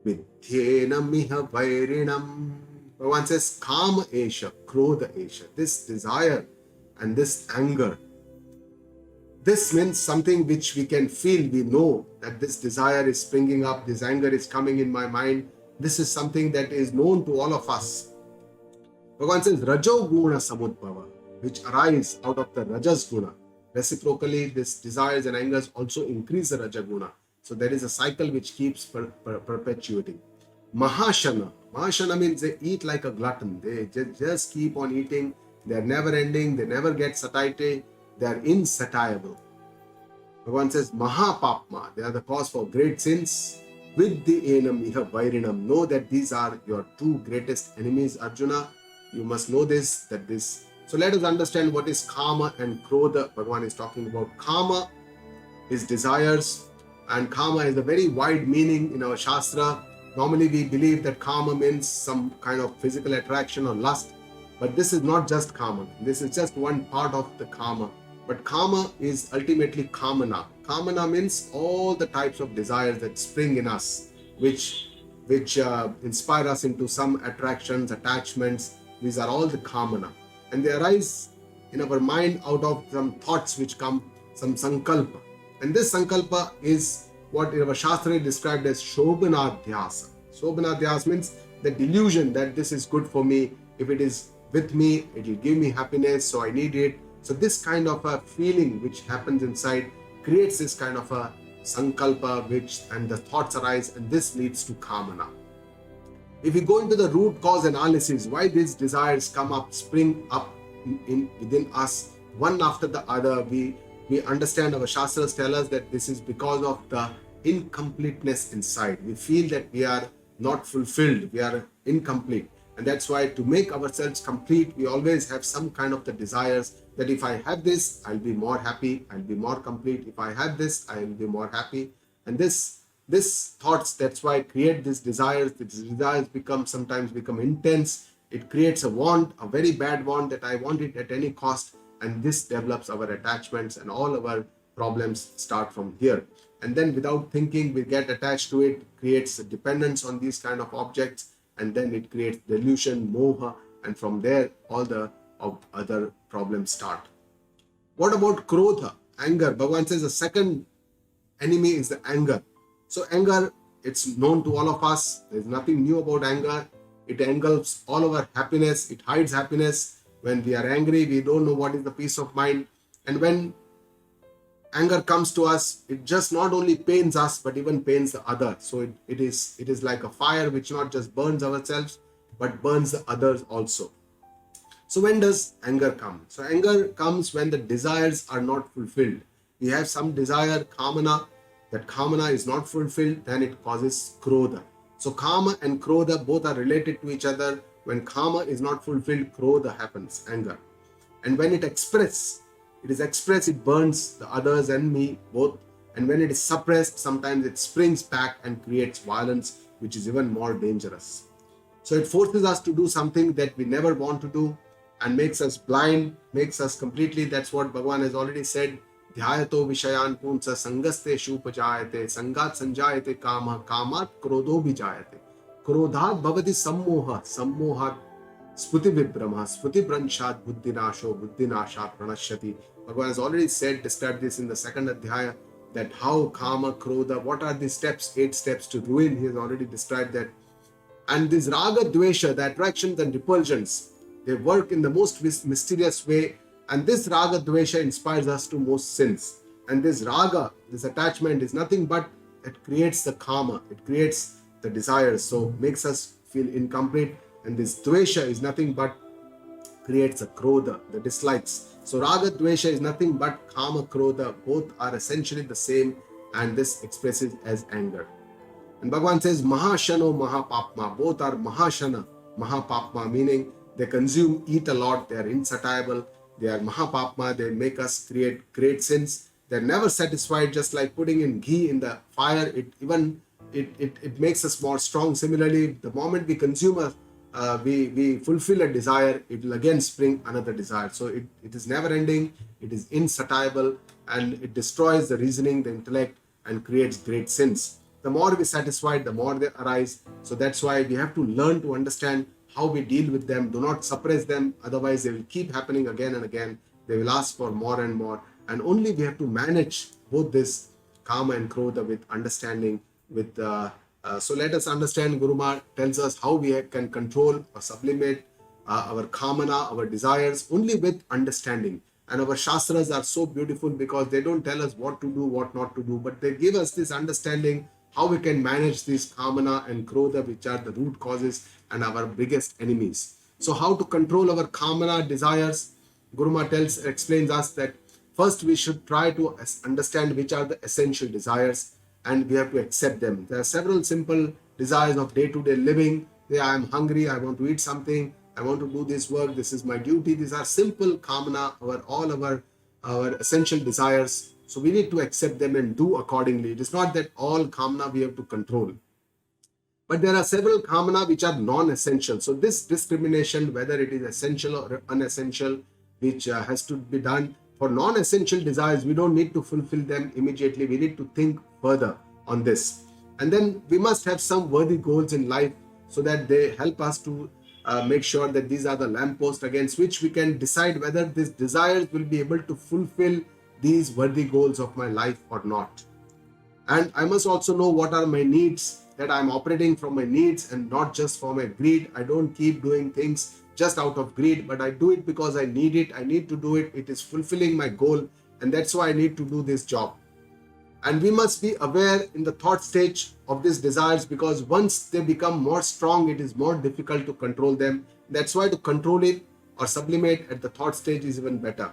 vidhyena miha vairinam. Bhagavan says, Kama Esha, Krodha Esha. This desire and this anger. This means something which we can feel, we know that this desire is springing up, this anger is coming in my mind. This is something that is known to all of us. Bhagavan says, Rajo Guna Samudbhava, which arise out of the Rajas Guna. Reciprocally, this desires and angers also increase the Raja Guna. So there is a cycle which keeps perpetuating. Mahashana. Mahashana means they eat like a glutton. They just keep on eating. They are never ending. They never get satiety. They are insatiable. Bhagavan says, Mahapapma. They are the cause for great sins. With the enam iha vairinam. Know that these are your two greatest enemies, Arjuna. You must know this, that this. So let us understand what is Kama and Krodha. Bhagavan is talking about Kama is desires, and Kama is a very wide meaning in our Shastra. Normally we believe that Kama means some kind of physical attraction or lust, but this is not just Kama. This is just one part of the Kama. But Kama is ultimately Kamana. Kamana means all the types of desires that spring in us, which inspire us into some attractions, attachments. These are all the Kamana. And they arise in our mind out of some thoughts which come, some sankalpa. And this sankalpa is what in our Shastra is described as Shobhanadhyasa. Shobhanadhyasa means the delusion that this is good for me. If it is with me, it will give me happiness, so I need it. So this kind of a feeling which happens inside creates this kind of a sankalpa and the thoughts arise, and this leads to Kamana. If we go into the root cause analysis, why these desires come up, spring up within us, one after the other, we understand our Shastras tell us that this is because of the incompleteness inside. We feel that we are not fulfilled, we are incomplete. And that's why to make ourselves complete, we always have some kind of the desires that if I have this, I'll be more happy, I'll be more complete. If I have this, I will be more happy. And this thoughts, that's why create these desires. These desires sometimes become intense. It creates a want, a very bad want that I want it at any cost. And this develops our attachments, and all our problems start from here. And then without thinking, we get attached to it, creates a dependence on these kind of objects, and then it creates delusion, moha, and from there all the other problems start. What about Krodha, anger? Bhagavan says the second enemy is the anger. So anger, it's known to all of us. There's nothing new about anger. It engulfs all our happiness. It hides happiness. When we are angry, we don't know what is the peace of mind. And when anger comes to us, it just not only pains us, but even pains the other. So it is like a fire which not just burns ourselves, but burns the others also. So when does anger come? So anger comes when the desires are not fulfilled. We have some desire, kamana. That kamana is not fulfilled, then it causes krodha. So kama and krodha both are related to each other. When kama is not fulfilled, krodha happens, anger. And when it is expressed, it burns the others and me both. And when it is suppressed, sometimes it springs back and creates violence, which is even more dangerous. So it forces us to do something that we never want to do and makes us blind, makes us completely, that's what Bhagavan has already said, Dhyayato Vishayan Punsa Sangaste Shupajayate Sangat Sanjayate Kama Kamat Krodho Vijayate Krodhat Bhavati Sammohat Sputi Vibrama Sputi Pranshat Buddhinasho Buddhinashat Pranashyati. Bhagavan has already described this in the second Adhyaya, that how Kama, Krodha, what are the steps, 8 steps to ruin. He has already described that. And this Raga, Dvesha, the attractions and repulsions, they work in the most mysterious way. And this Raga, Dvesha inspires us to most sins. And this Raga, this attachment is nothing but it creates the Kama, it creates the desires, so makes us feel incomplete. And this Dvesha is nothing but creates a Krodha, the dislikes. So Raga, Dvesha is nothing but Kama, Krodha, both are essentially the same, and this expresses as anger. And Bhagavan says Mahashano, Mahapapma, both are Mahashana, Mahapapma, meaning they consume, eat a lot, they are insatiable, they are Mahapapma, they make us create great sins. They're never satisfied, just like putting in ghee in the fire, it makes us more strong. Similarly, the moment we consume we fulfill a desire, it will again spring another desire. So it is never ending, it is insatiable, and it destroys the reasoning, the intellect, and creates great sins. The more we satisfy, the more they arise. So that's why we have to learn to understand how we deal with them. Do not suppress them, otherwise they will keep happening again and again. They will ask for more and more. And only we have to manage both this kama and krodha with understanding. So let us understand. Guru Maharaj tells us how we can control or sublimate our kamana, our desires, only with understanding. And our shastras are so beautiful because they don't tell us what to do, what not to do, but they give us this understanding how we can manage this kamana and krodha, which are the root causes and our biggest enemies. So how to control our kamana desires? Guru Maharaj explains us that first we should try to understand which are the essential desires, and we have to accept them. There are several simple desires of day-to-day living. I am hungry, I want to eat something, I want to do this work, this is my duty. These are simple kamana, all our essential desires. So we need to accept them and do accordingly. It is not that all kamana we have to control. But there are several kamana which are non-essential. So this discrimination, whether it is essential or unessential, which has to be done. For non-essential desires, we don't need to fulfill them immediately. We need to think further on this. And then we must have some worthy goals in life so that they help us to make sure that these are the lampposts against which we can decide whether these desires will be able to fulfill these worthy goals of my life or not. And I must also know what are my needs, that I'm operating from my needs and not just for my greed. I don't keep doing things just out of greed, but I do it because I need it. I need to do it. It is fulfilling my goal, and that's why I need to do this job. And we must be aware in the thought stage of these desires, because once they become more strong, it is more difficult to control them. That's why to control it or sublimate at the thought stage is even better.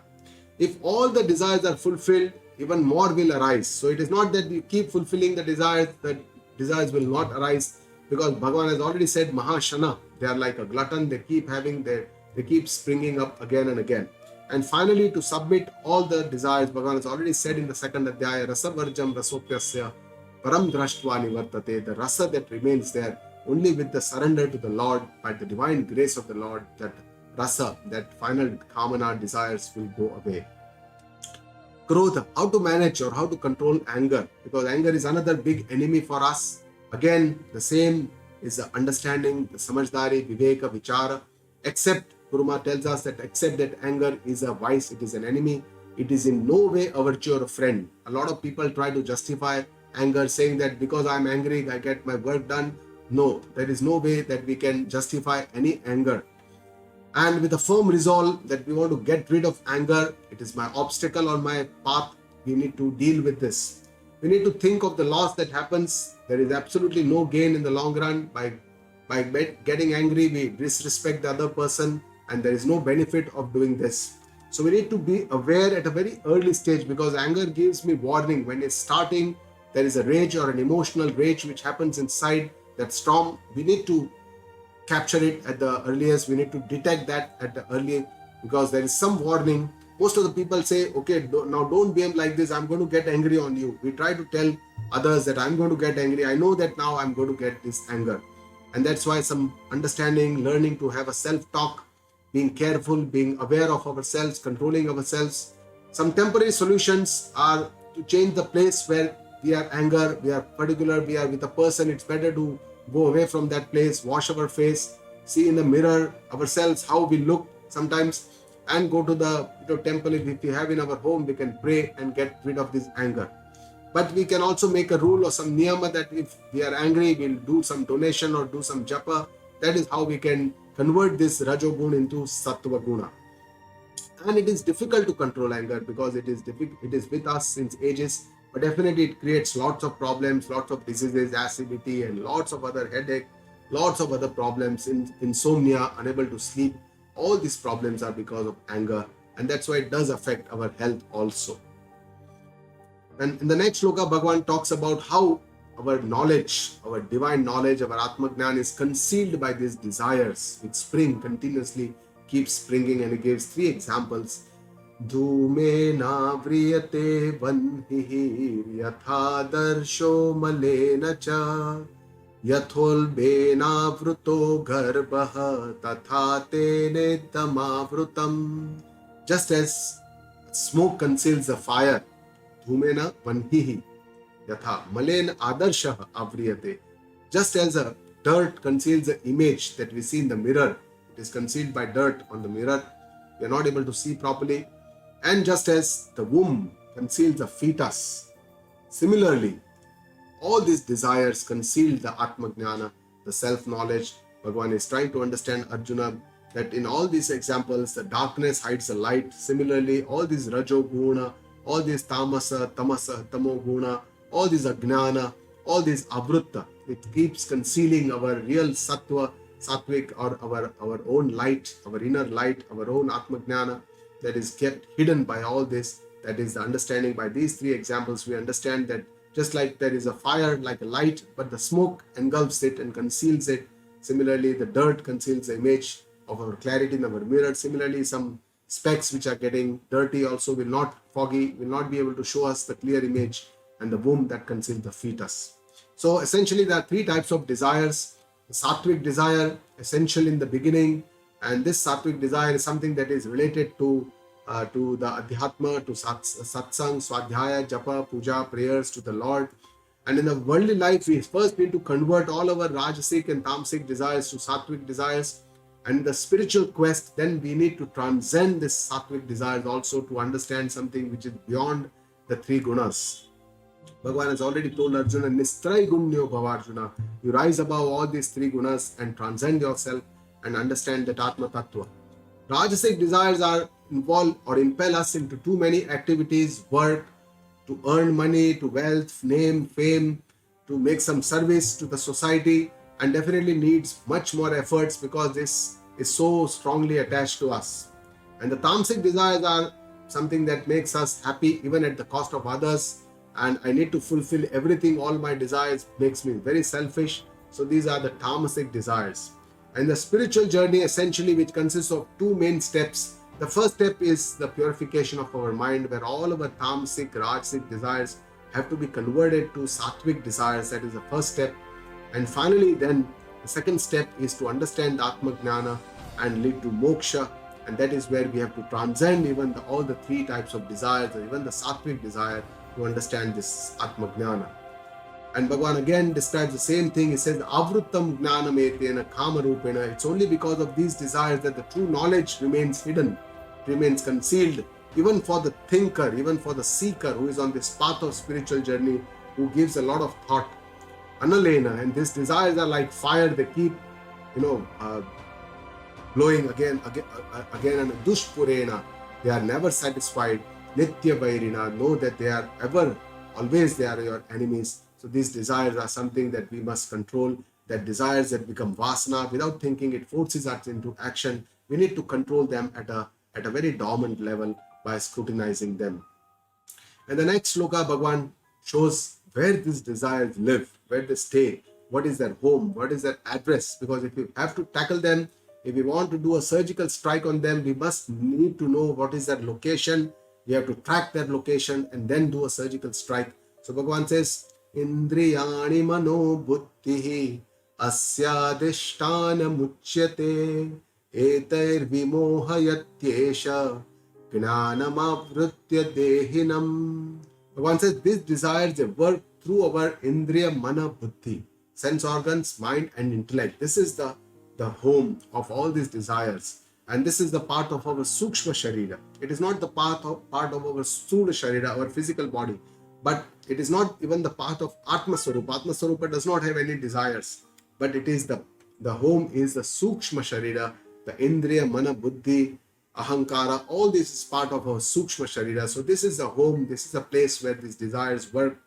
If all the desires are fulfilled, even more will arise. So it is not that you keep fulfilling the desires, that desires will not arise, because Bhagavan has already said Mahashana. They are like a glutton. They keep having they keep springing up again and again. And finally, to submit all the desires, Bhagavan has already said in the second Adhyaya, Rasa Varjam Rasopyasya Param Drashtva Nivartate, the rasa that remains there, only with the surrender to the Lord, by the divine grace of the Lord, that rasa, that final kamana desires will go away. Krodha, how to manage or how to control anger, because anger is another big enemy for us. Again, the same is the understanding, the samajhdari, viveka, vichara. Except, Guru Maharaj tells us that except that anger is a vice, it is an enemy. It is in no way a virtue or a friend. A lot of people try to justify anger, saying that because I am angry, I get my work done. No, there is no way that we can justify any anger. And with a firm resolve that we want to get rid of anger, it is my obstacle on my path, we need to deal with this. We need to think of the loss that happens. There is absolutely no gain in the long run. By getting angry, we disrespect the other person, and there is no benefit of doing this. So we need to be aware at a very early stage, because anger gives me warning. When it's starting, there is a rage or an emotional rage which happens inside that storm. We need to capture it at the earliest. We need to detect that at the early, because there is some warning. Most of the people say, okay, now don't behave like this, I'm going to get angry on you. We try to tell others that I'm going to get angry. I know that now I'm going to get this anger. And that's why some understanding, learning to have a self-talk, being careful, being aware of ourselves, controlling ourselves. Some temporary solutions are to change the place where we are anger, we are particular, we are with a person. It's better to go away from that place, wash our face, see in the mirror ourselves how we look sometimes, and go to the temple. If we have in our home, we can pray and get rid of this anger. But we can also make a rule or some niyama that if we are angry, we'll do some donation or do some japa. That is how we can convert this rajogun into sattva guna. And it is difficult to control anger, because it is with us since ages. But definitely it creates lots of problems, lots of diseases, acidity, and lots of other headache, lots of other problems, insomnia, unable to sleep. All these problems are because of anger, and that's why it does affect our health also. And in the next shloka, Bhagavan talks about how our knowledge, our divine knowledge, our Atma Gnan is concealed by these desires which spring continuously, keep springing, and he gives 3 examples. Dhumena vriyate vanhihi yatha darsho malena cha yathol vruto garbha tatha tene tamavrutam. Just as smoke conceals the fire, dhumena vanhihi yatha malen adarshah avriyate. Just as a Dirt conceals the image that we see in the mirror. It is concealed by dirt on the mirror. We are not able to see properly. And just as the womb conceals the fetus, similarly, all these desires conceal the Atma-jnana, the self-knowledge. Bhagavan is trying to understand Arjuna that in all these examples, the darkness hides the light. Similarly, all these Rajo-guna, all these Tamasa, Tamasa, Tamo-guna, all these Ajnana, all these Avrutta, it keeps concealing our real Sattva, Sattvic, or our own light, our inner light, our own Atma-jnana that is kept hidden by all this. That is the understanding. By these three examples, we understand that just like there is a fire, like a light, but the smoke engulfs it and conceals it. Similarly, the dirt conceals the image of our clarity in our mirror. Similarly, some specks which are getting dirty also will not be able to show us the clear image, and the womb that conceals the fetus. So essentially, there are three types of desires. The sattvic desire, essential in the beginning, and this sattvic desire is something that is related to the adhyatma, to satsang, swadhyaya, japa, puja, prayers to the Lord. And in the worldly life, we first need to convert all our rajasic and tamasic desires to sattvic desires. And in the spiritual quest, then we need to transcend this sattvic desires also to understand something which is beyond the three gunas. Bhagavan has already told Arjuna, Nistrai Gumnyo Bhavarjuna. You rise above all these three gunas and transcend yourself and understand that Atma Tattva. Rajasic desires are involve or impel us into too many activities, work, to earn money, to wealth, name, fame, to make some service to the society, and definitely needs much more efforts because this is so strongly attached to us. And the tamasic desires are something that makes us happy even at the cost of others, and I need to fulfill everything, all my desires makes me very selfish. So these are the tamasic desires. And the spiritual journey essentially, which consists of two main steps. The first step is the purification of our mind, where all our tamasic, rajasic desires have to be converted to sattvic desires. That is the first step. And finally, then the second step is to understand Atma-jnana and lead to moksha. And that is where we have to transcend even all the three types of desires, or even the sattvic desire, to understand this Atma-jnana. And Bhagavan again describes the same thing. He says, Avruttam jnanam etena kamarupena. It's only because of these desires that the true knowledge remains hidden, remains concealed, even for the thinker, even for the seeker who is on this path of spiritual journey, who gives a lot of thought. Analena, and these desires are like fire. They keep, blowing again, and dushpurena. They are never satisfied. Nitya vairina, know that they are always they are your enemies. So these desires are something that we must control. That desires that become vasana, without thinking, it forces us into action. We need to control them at a very dormant level by scrutinizing them. And the next sloka, Bhagavan shows where these desires live, where they stay, what is their home, what is their address. Because if we have to tackle them, if we want to do a surgical strike on them, we must need to know what is their location. We have to track their location and then do a surgical strike. So Bhagavan says, Indriyani mano buddhihi asyadhishtana muchyate etair vimohayatyesha gnanamavritya dehinam. Bhagavan says these desires, they work through our indriya mana buddhi, sense organs, mind and intellect. This is the home of all these desires. And this is the part of our sukshma sharira. It is not the part of our sthula sharira, our physical body. But it is not even the part of Atma Swarupa. Atma Swarupa does not have any desires. But it is the home is the Sukshma Sharira, the Indriya, Mana, Buddhi, Ahankara. All this is part of our Sukshma Sharira. So this is the home, this is the place where these desires work.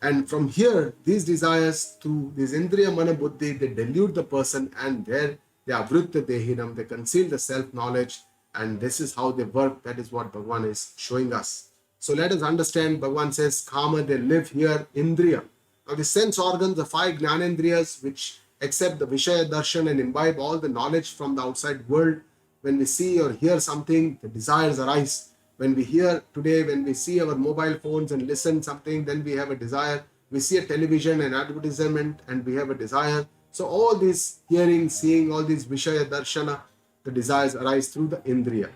And from here, these desires through these Indriya, Mana, Buddhi, they delude the person, and there they avritta dehinam, they conceal the self-knowledge, and this is how they work. That is what Bhagavan is showing us. So let us understand, Bhagavan says, Kama, they live here, Indriya. Now the sense organs, the five Jnanendriyas, which accept the Vishaya Darshan and imbibe all the knowledge from the outside world. When we see or hear something, the desires arise. When we hear today, when we see our mobile phones and listen something, then we have a desire. We see a television and advertisement and we have a desire. So all these hearing, seeing, all these Vishaya Darshana, the desires arise through the Indriya.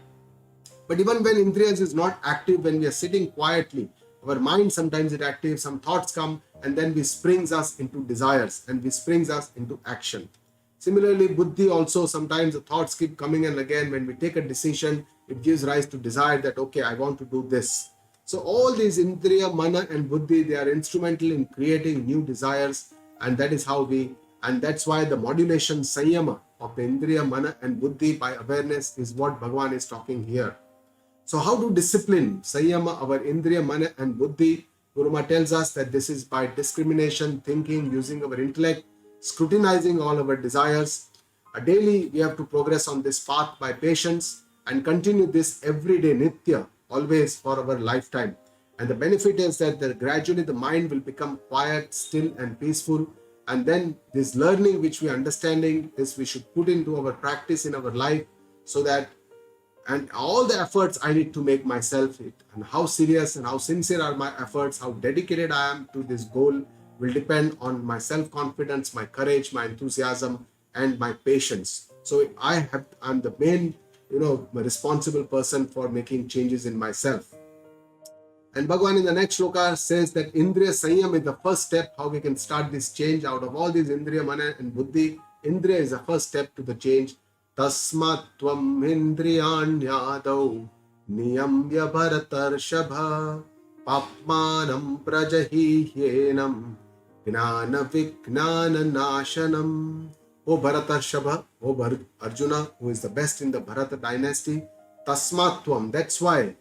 But even when Indriyas is not active, when we are sitting quietly, Our mind, sometimes it active, some thoughts come, and then we springs us into desires, and we springs us into action. Similarly, buddhi also, sometimes the thoughts keep coming, and again, when we take a decision, it gives rise to desire that, okay, I want to do this. So all these indriya, mana and buddhi, they are instrumental in creating new desires, and that is how and that's why the modulation sanyama of the indriya, mana and buddhi by awareness is what Bhagavan is talking here. So how to discipline sanyama, our indriya, mana and buddhi? Guru Maharaj tells us that this is by discrimination, thinking, using our intellect, scrutinizing all our desires. Daily we have to progress on this path by patience and continue this every day, nitya, always for our lifetime. And the benefit is that gradually the mind will become quiet, still and peaceful. And then this learning which we are understanding, this we should put into our practice in our life, so that, and all the efforts I need to make myself, and how serious and how sincere are my efforts, how dedicated I am to this goal, will depend on my self-confidence, my courage, my enthusiasm, and my patience. So I'm the main, responsible person for making changes in myself. And Bhagavan in the next shloka says that Indriya Sanyam is the first step, how we can start this change. Out of all these Indriya, Mana and Buddhi, Indriya is the first step to the change. Tasmat tvam indriyanyadau niyamya bharatarshabha papmanam prajahiyenam gnana vijnana nashanam. O Bharatarshava, O Arjuna, who is the best in the Bharata dynasty, Tasmatvam, that's why.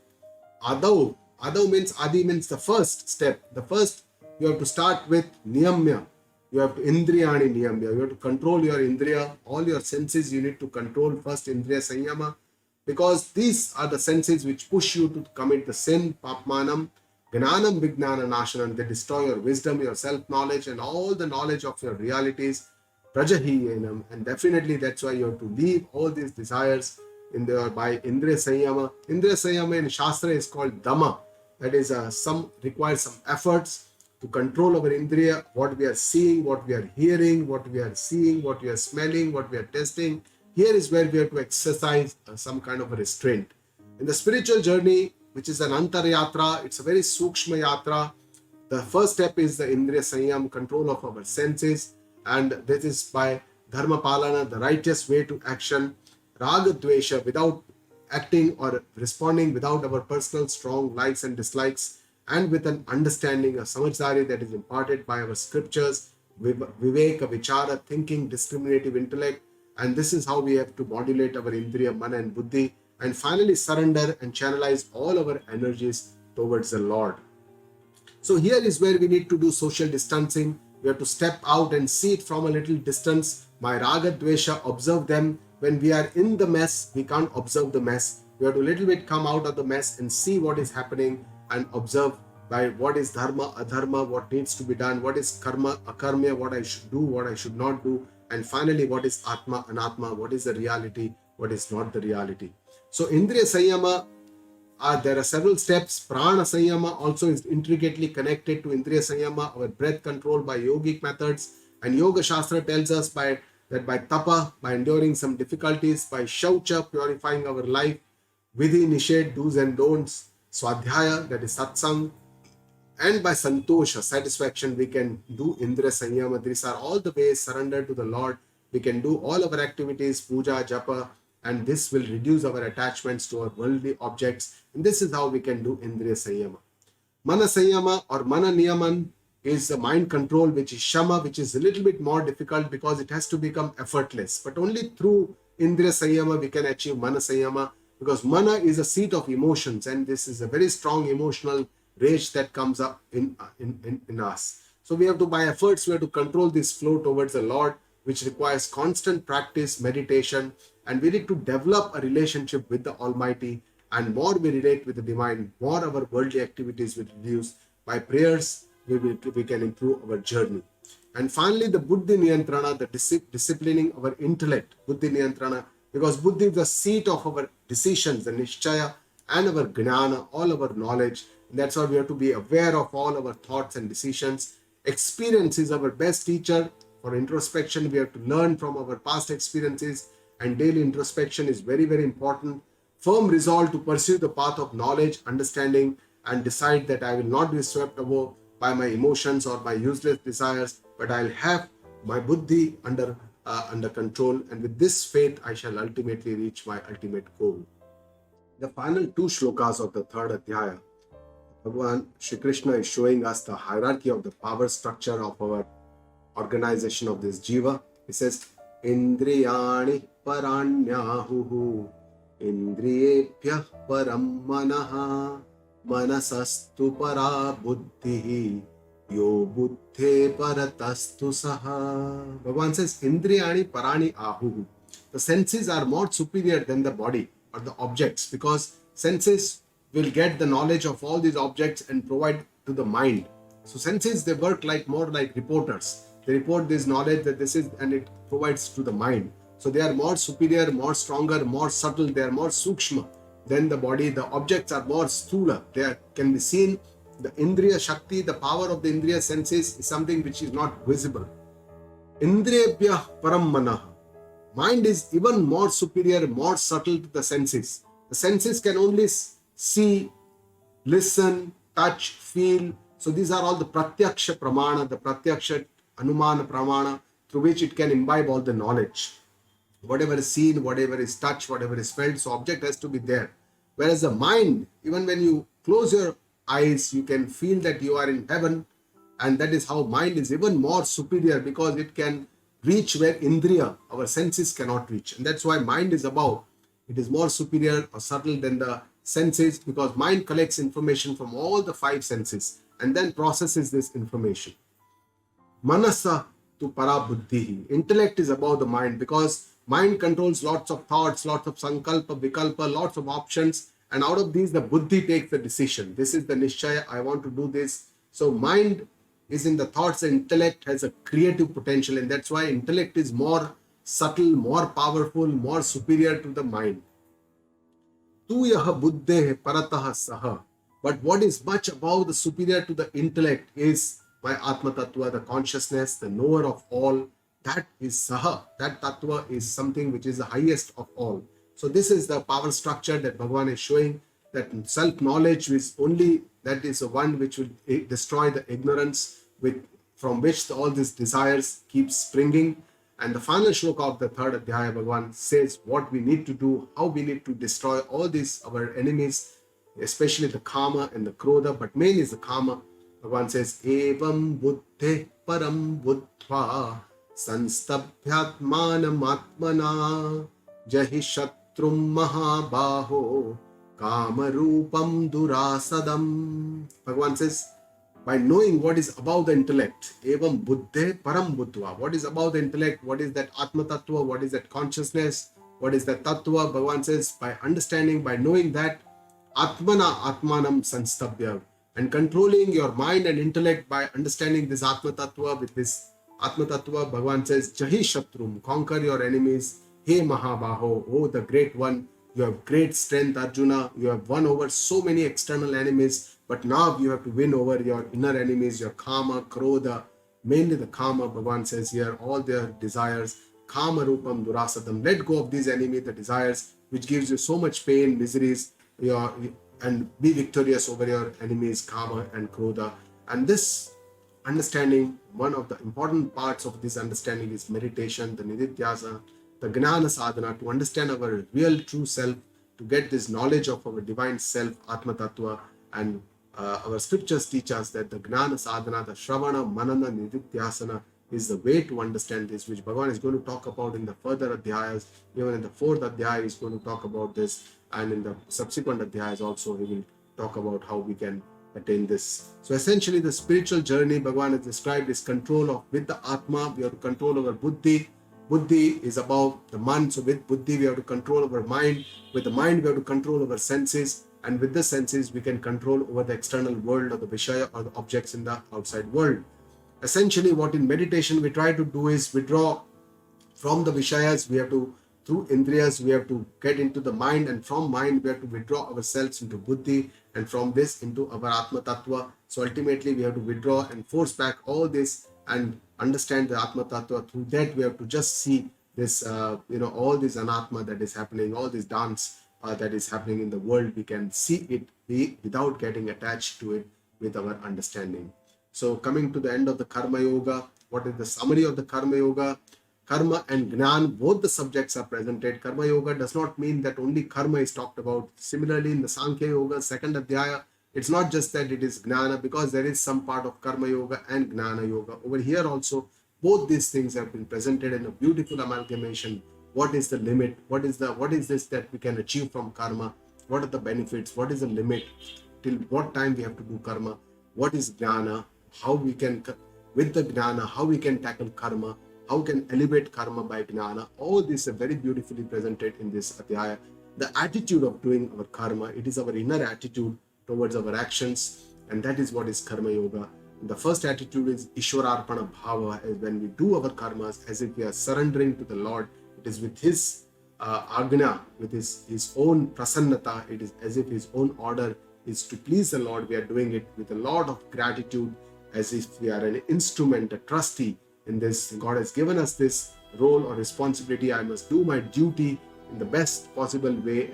Adau means, Adi means the first step. The first, you have to start with Niyamya. You have to Indriyani Niyamya. You have to control your Indriya. All your senses you need to control first, Indriya Sanyama. Because these are the senses which push you to commit the sin, Papmanam, Gnanam Vijnana Nashanam. They destroy your wisdom, your self-knowledge, and all the knowledge of your realities. Prajahiyenam, and definitely that's why you have to leave all these desires by Indriya Sanyama. Indriya Sanyama in Shastra is called Dhamma. That is requires some efforts to control our Indriya, what we are seeing, what we are hearing, what we are seeing, what we are smelling, what we are tasting. Here is where we have to exercise some kind of a restraint. In the spiritual journey, which is an Antar Yatra, it's a very Sukshma Yatra. The first step is the Indriya Sanyam, control of our senses. And this is by Dharma Palana, the righteous way to action. Raga Dvesha, without acting or responding without our personal strong likes and dislikes, and with an understanding, a samajhdari that is imparted by our scriptures, viveka, vichara, thinking, discriminative intellect. And this is how we have to modulate our indriya, mana and buddhi. And finally surrender and channelize all our energies towards the Lord. So here is where we need to do social distancing. We have to step out and see it from a little distance. My raga, dvesha, observe them. When we are in the mess, we can't observe the mess. We have to little bit come out of the mess and see what is happening and observe by what is dharma, adharma, what needs to be done, what is karma, akarmya, what I should do, what I should not do, and finally what is atma, anatma, what is the reality, what is not the reality. So Indriya Sanyama, there are several steps. Prana Sanyama also is intricately connected to Indriya Sanyama, our breath control by yogic methods. And Yoga Shastra tells us by tapa, by enduring some difficulties, by shaucha, purifying our life, vidhi, nished, do's and don'ts, swadhyaya, that is satsang, and by santosha, satisfaction, we can do Indriya Sanyama. These are all the ways surrender to the Lord. We can do all our activities, puja, japa, and this will reduce our attachments to our worldly objects. And this is how we can do Indriya Sanyama. Mana Sanyama or Mana Niyaman is the mind control, which is Shama, which is a little bit more difficult because it has to become effortless. But only through Indriya Sanyama we can achieve Mana Sanyama, because Mana is a seat of emotions, and this is a very strong emotional rage that comes up in us. So we have to, by efforts, we have to control this flow towards the Lord, which requires constant practice, meditation, and we need to develop a relationship with the Almighty. And more we relate with the Divine, more our worldly activities will reduce. By prayers, we can improve our journey. And finally, the Buddhi Niyantrana, the disciplining our intellect, Buddhi Niyantrana, because Buddhi is the seat of our decisions, the Nishchaya, and our Gnana, all our knowledge. And that's why we have to be aware of all our thoughts and decisions. Experience is our best teacher. For introspection, we have to learn from our past experiences, and daily introspection is very, very important. Firm resolve to pursue the path of knowledge, understanding, and decide that I will not be swept away by my emotions or my useless desires, but I'll have my buddhi under control, and with this faith I shall ultimately reach my ultimate goal. The final two shlokas of the third Adhyaya, Bhagavan Shree Krishna is showing us the hierarchy of the power structure of our organization of this jiva. He says, Indriyani paranyahuhu indriyebhyah param manaha manasastu para buddhihi yo buddhe paratastu saha. Bhagavan says, Indriyani parani ahuhu. The senses are more superior than the body or the objects, because senses will get the knowledge of all these objects and provide to the mind. So senses, they work more like reporters. They report this knowledge that this is, and it provides to the mind. So they are more superior, more stronger, more subtle. They are more sukshma than the body. The objects are more sthula. They can be seen. The indriya shakti, the power of the indriya senses, is something which is not visible. Indriyebhyah param manaha. Mind is even more superior, more subtle to the senses. The senses can only see, listen, touch, feel. So these are all the pratyaksha pramana, the pratyaksha anumana pramana, through which it can imbibe all the knowledge. Whatever is seen, whatever is touched, whatever is felt, so object has to be there. Whereas the mind, even when you close your eyes, you can feel that you are in heaven, and that is how mind is even more superior, because it can reach where indriya, our senses, cannot reach. And that's why mind is above. It is more superior or subtle than the senses, because mind collects information from all the five senses and then processes this information. Manasa tu para buddhihi. Intellect is above the mind, because mind controls lots of thoughts, lots of sankalpa, vikalpa, lots of options, and out of these the buddhi takes the decision. This is the nishchaya, I want to do this. So mind is in the thoughts, and intellect has a creative potential, and that's why intellect is more subtle, more powerful, more superior to the mind. Tu yaha buddhe parataha saha. But what is much above the superior to the intellect is my Atma Tattva, the consciousness, the knower of all. That is saha. That Tattva is something which is the highest of all. So this is the power structure that Bhagavan is showing, that self-knowledge is only, that is the one which will destroy the ignorance from which all these desires keep springing. And the final shloka of the third Adhyaya, Bhagavan says what we need to do, how we need to destroy all these, our enemies, especially the kama and the krodha, but main is the kama. Bhagavan says, Evam buddhe param buddhva sanstabhyatmanam atmana jahi shatrum mahabaho kamarupam durasadam. Bhagavan says, by knowing what is above the intellect, evam buddhe param buddhva, what is above the intellect, what is that Atma Tattva, what is that consciousness, what is that Tattva, Bhagavan says, by understanding, by knowing that, Atmana Atmanam Sanstabhya, and controlling your mind and intellect by understanding this Atma Tattva, with this Atma Tattva, Bhagavan says, Jahi Shatrum, conquer your enemies, He Mahabaho, oh the great one, you have great strength, Arjuna, you have won over so many external enemies, but now you have to win over your inner enemies, your Kama, Krodha, mainly the Kama. Bhagavan says here, all their desires, Kama Rupam Durasadam, let go of these enemies, the desires, which gives you so much pain, miseries, and be victorious over your enemies, Kama and Krodha. And this understanding, one of the important parts of this understanding is meditation, the nididhyasa, the gnana sadhana, to understand our real true self, to get this knowledge of our divine self, Atma Tattva. And our scriptures teach us that the gnana sadhana, the shravana, manana, nididhyasana is the way to understand this, which Bhagavan is going to talk about in the further adhyayas. Even in the fourth adhyaya, he is going to talk about this, and in the subsequent adhyayas also he will talk about how we can attain this. So essentially the spiritual journey Bhagavan has described is control of, with the Atma, we have to control our buddhi. Buddhi is above the man, so with buddhi we have to control our mind. With the mind we have to control our senses, and with the senses we can control over the external world, or the Vishaya, or the objects in the outside world. Essentially what in meditation we try to do is withdraw from the Vishayas. We have to, through Indriyas, we have to get into the mind, and from mind we have to withdraw ourselves into buddhi, and from this into our Atma Tattva. So ultimately we have to withdraw and force back all this and understand the Atma Tattva. Through that we have to just see this, all this anatma that is happening, all this dance that is happening in the world, we can see it without getting attached to it with our understanding. So coming to the end of the Karma Yoga, what is the summary of the Karma Yoga? Karma and Gnan, both the subjects are presented. Karma Yoga does not mean that only karma is talked about. Similarly, in the Sankhya Yoga, second Adhyaya, it's not just that it is Gnana, because there is some part of Karma Yoga and Gnana Yoga. Over here also, both these things have been presented in a beautiful amalgamation. What is the limit? What is this that we can achieve from karma? What are the benefits? What is the limit? Till what time we have to do karma? What is Gnana? How we can, with the Gnana, how we can tackle karma? How we can elevate karma by Gnana? All this is very beautifully presented in this Adhyaya. The attitude of doing our karma, it is our inner attitude towards our actions, and that is what is Karma Yoga. The first attitude is Ishwararpana Bhava, as when we do our karmas as if we are surrendering to the Lord. It is with His agna, with his own prasannata. It is as if His own order is to please the Lord. We are doing it with a lot of gratitude, as if we are an instrument, a trustee in this. God has given us this role or responsibility. I must do my duty in the best possible way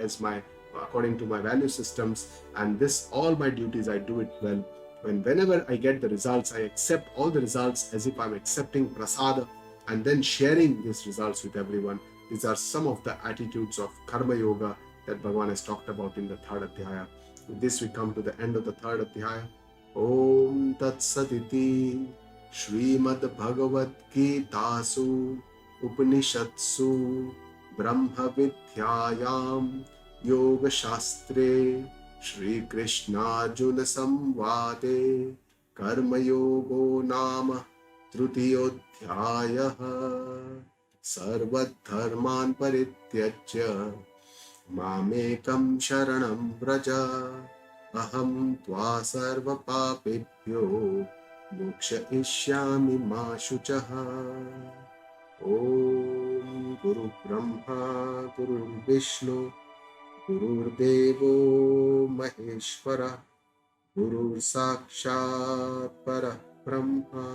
according to my value systems, and this, all my duties, I do it well. Whenever I get the results, I accept all the results as if I'm accepting prasada, and then sharing these results with everyone. These are some of the attitudes of Karma Yoga that Bhagavan has talked about in the third Adhyaya. With this, we come to the end of the third Adhyaya. Om Tat Saditi Srimad Bhagavad Gitasu Upanishatsu Brahma Vidyayam Yoga Shastre Shree Krishna Arjuna Samvade Karma Yogo Nama Trutiyodhyayah Sarvat Dharman Parityajya Mamekam Sharanam Vraja Aham Tva Sarva Papebhyo Moksha Ishyami Ma Shuchaha. Om Guru Brahma Guru Vishnu Guru Devo Maheshwara Guru Sakshat Para Brahma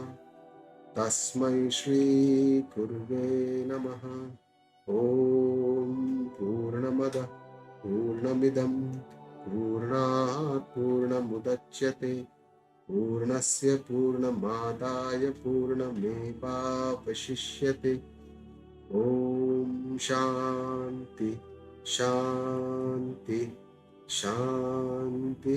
Tasmai Shri Guruve Namaha. Om Purnamada Purnamidam Purnat Purnamudachyate Purnasya Purnamadaya Purnameva Vashishyate. Om Shanti Shanti Shanti.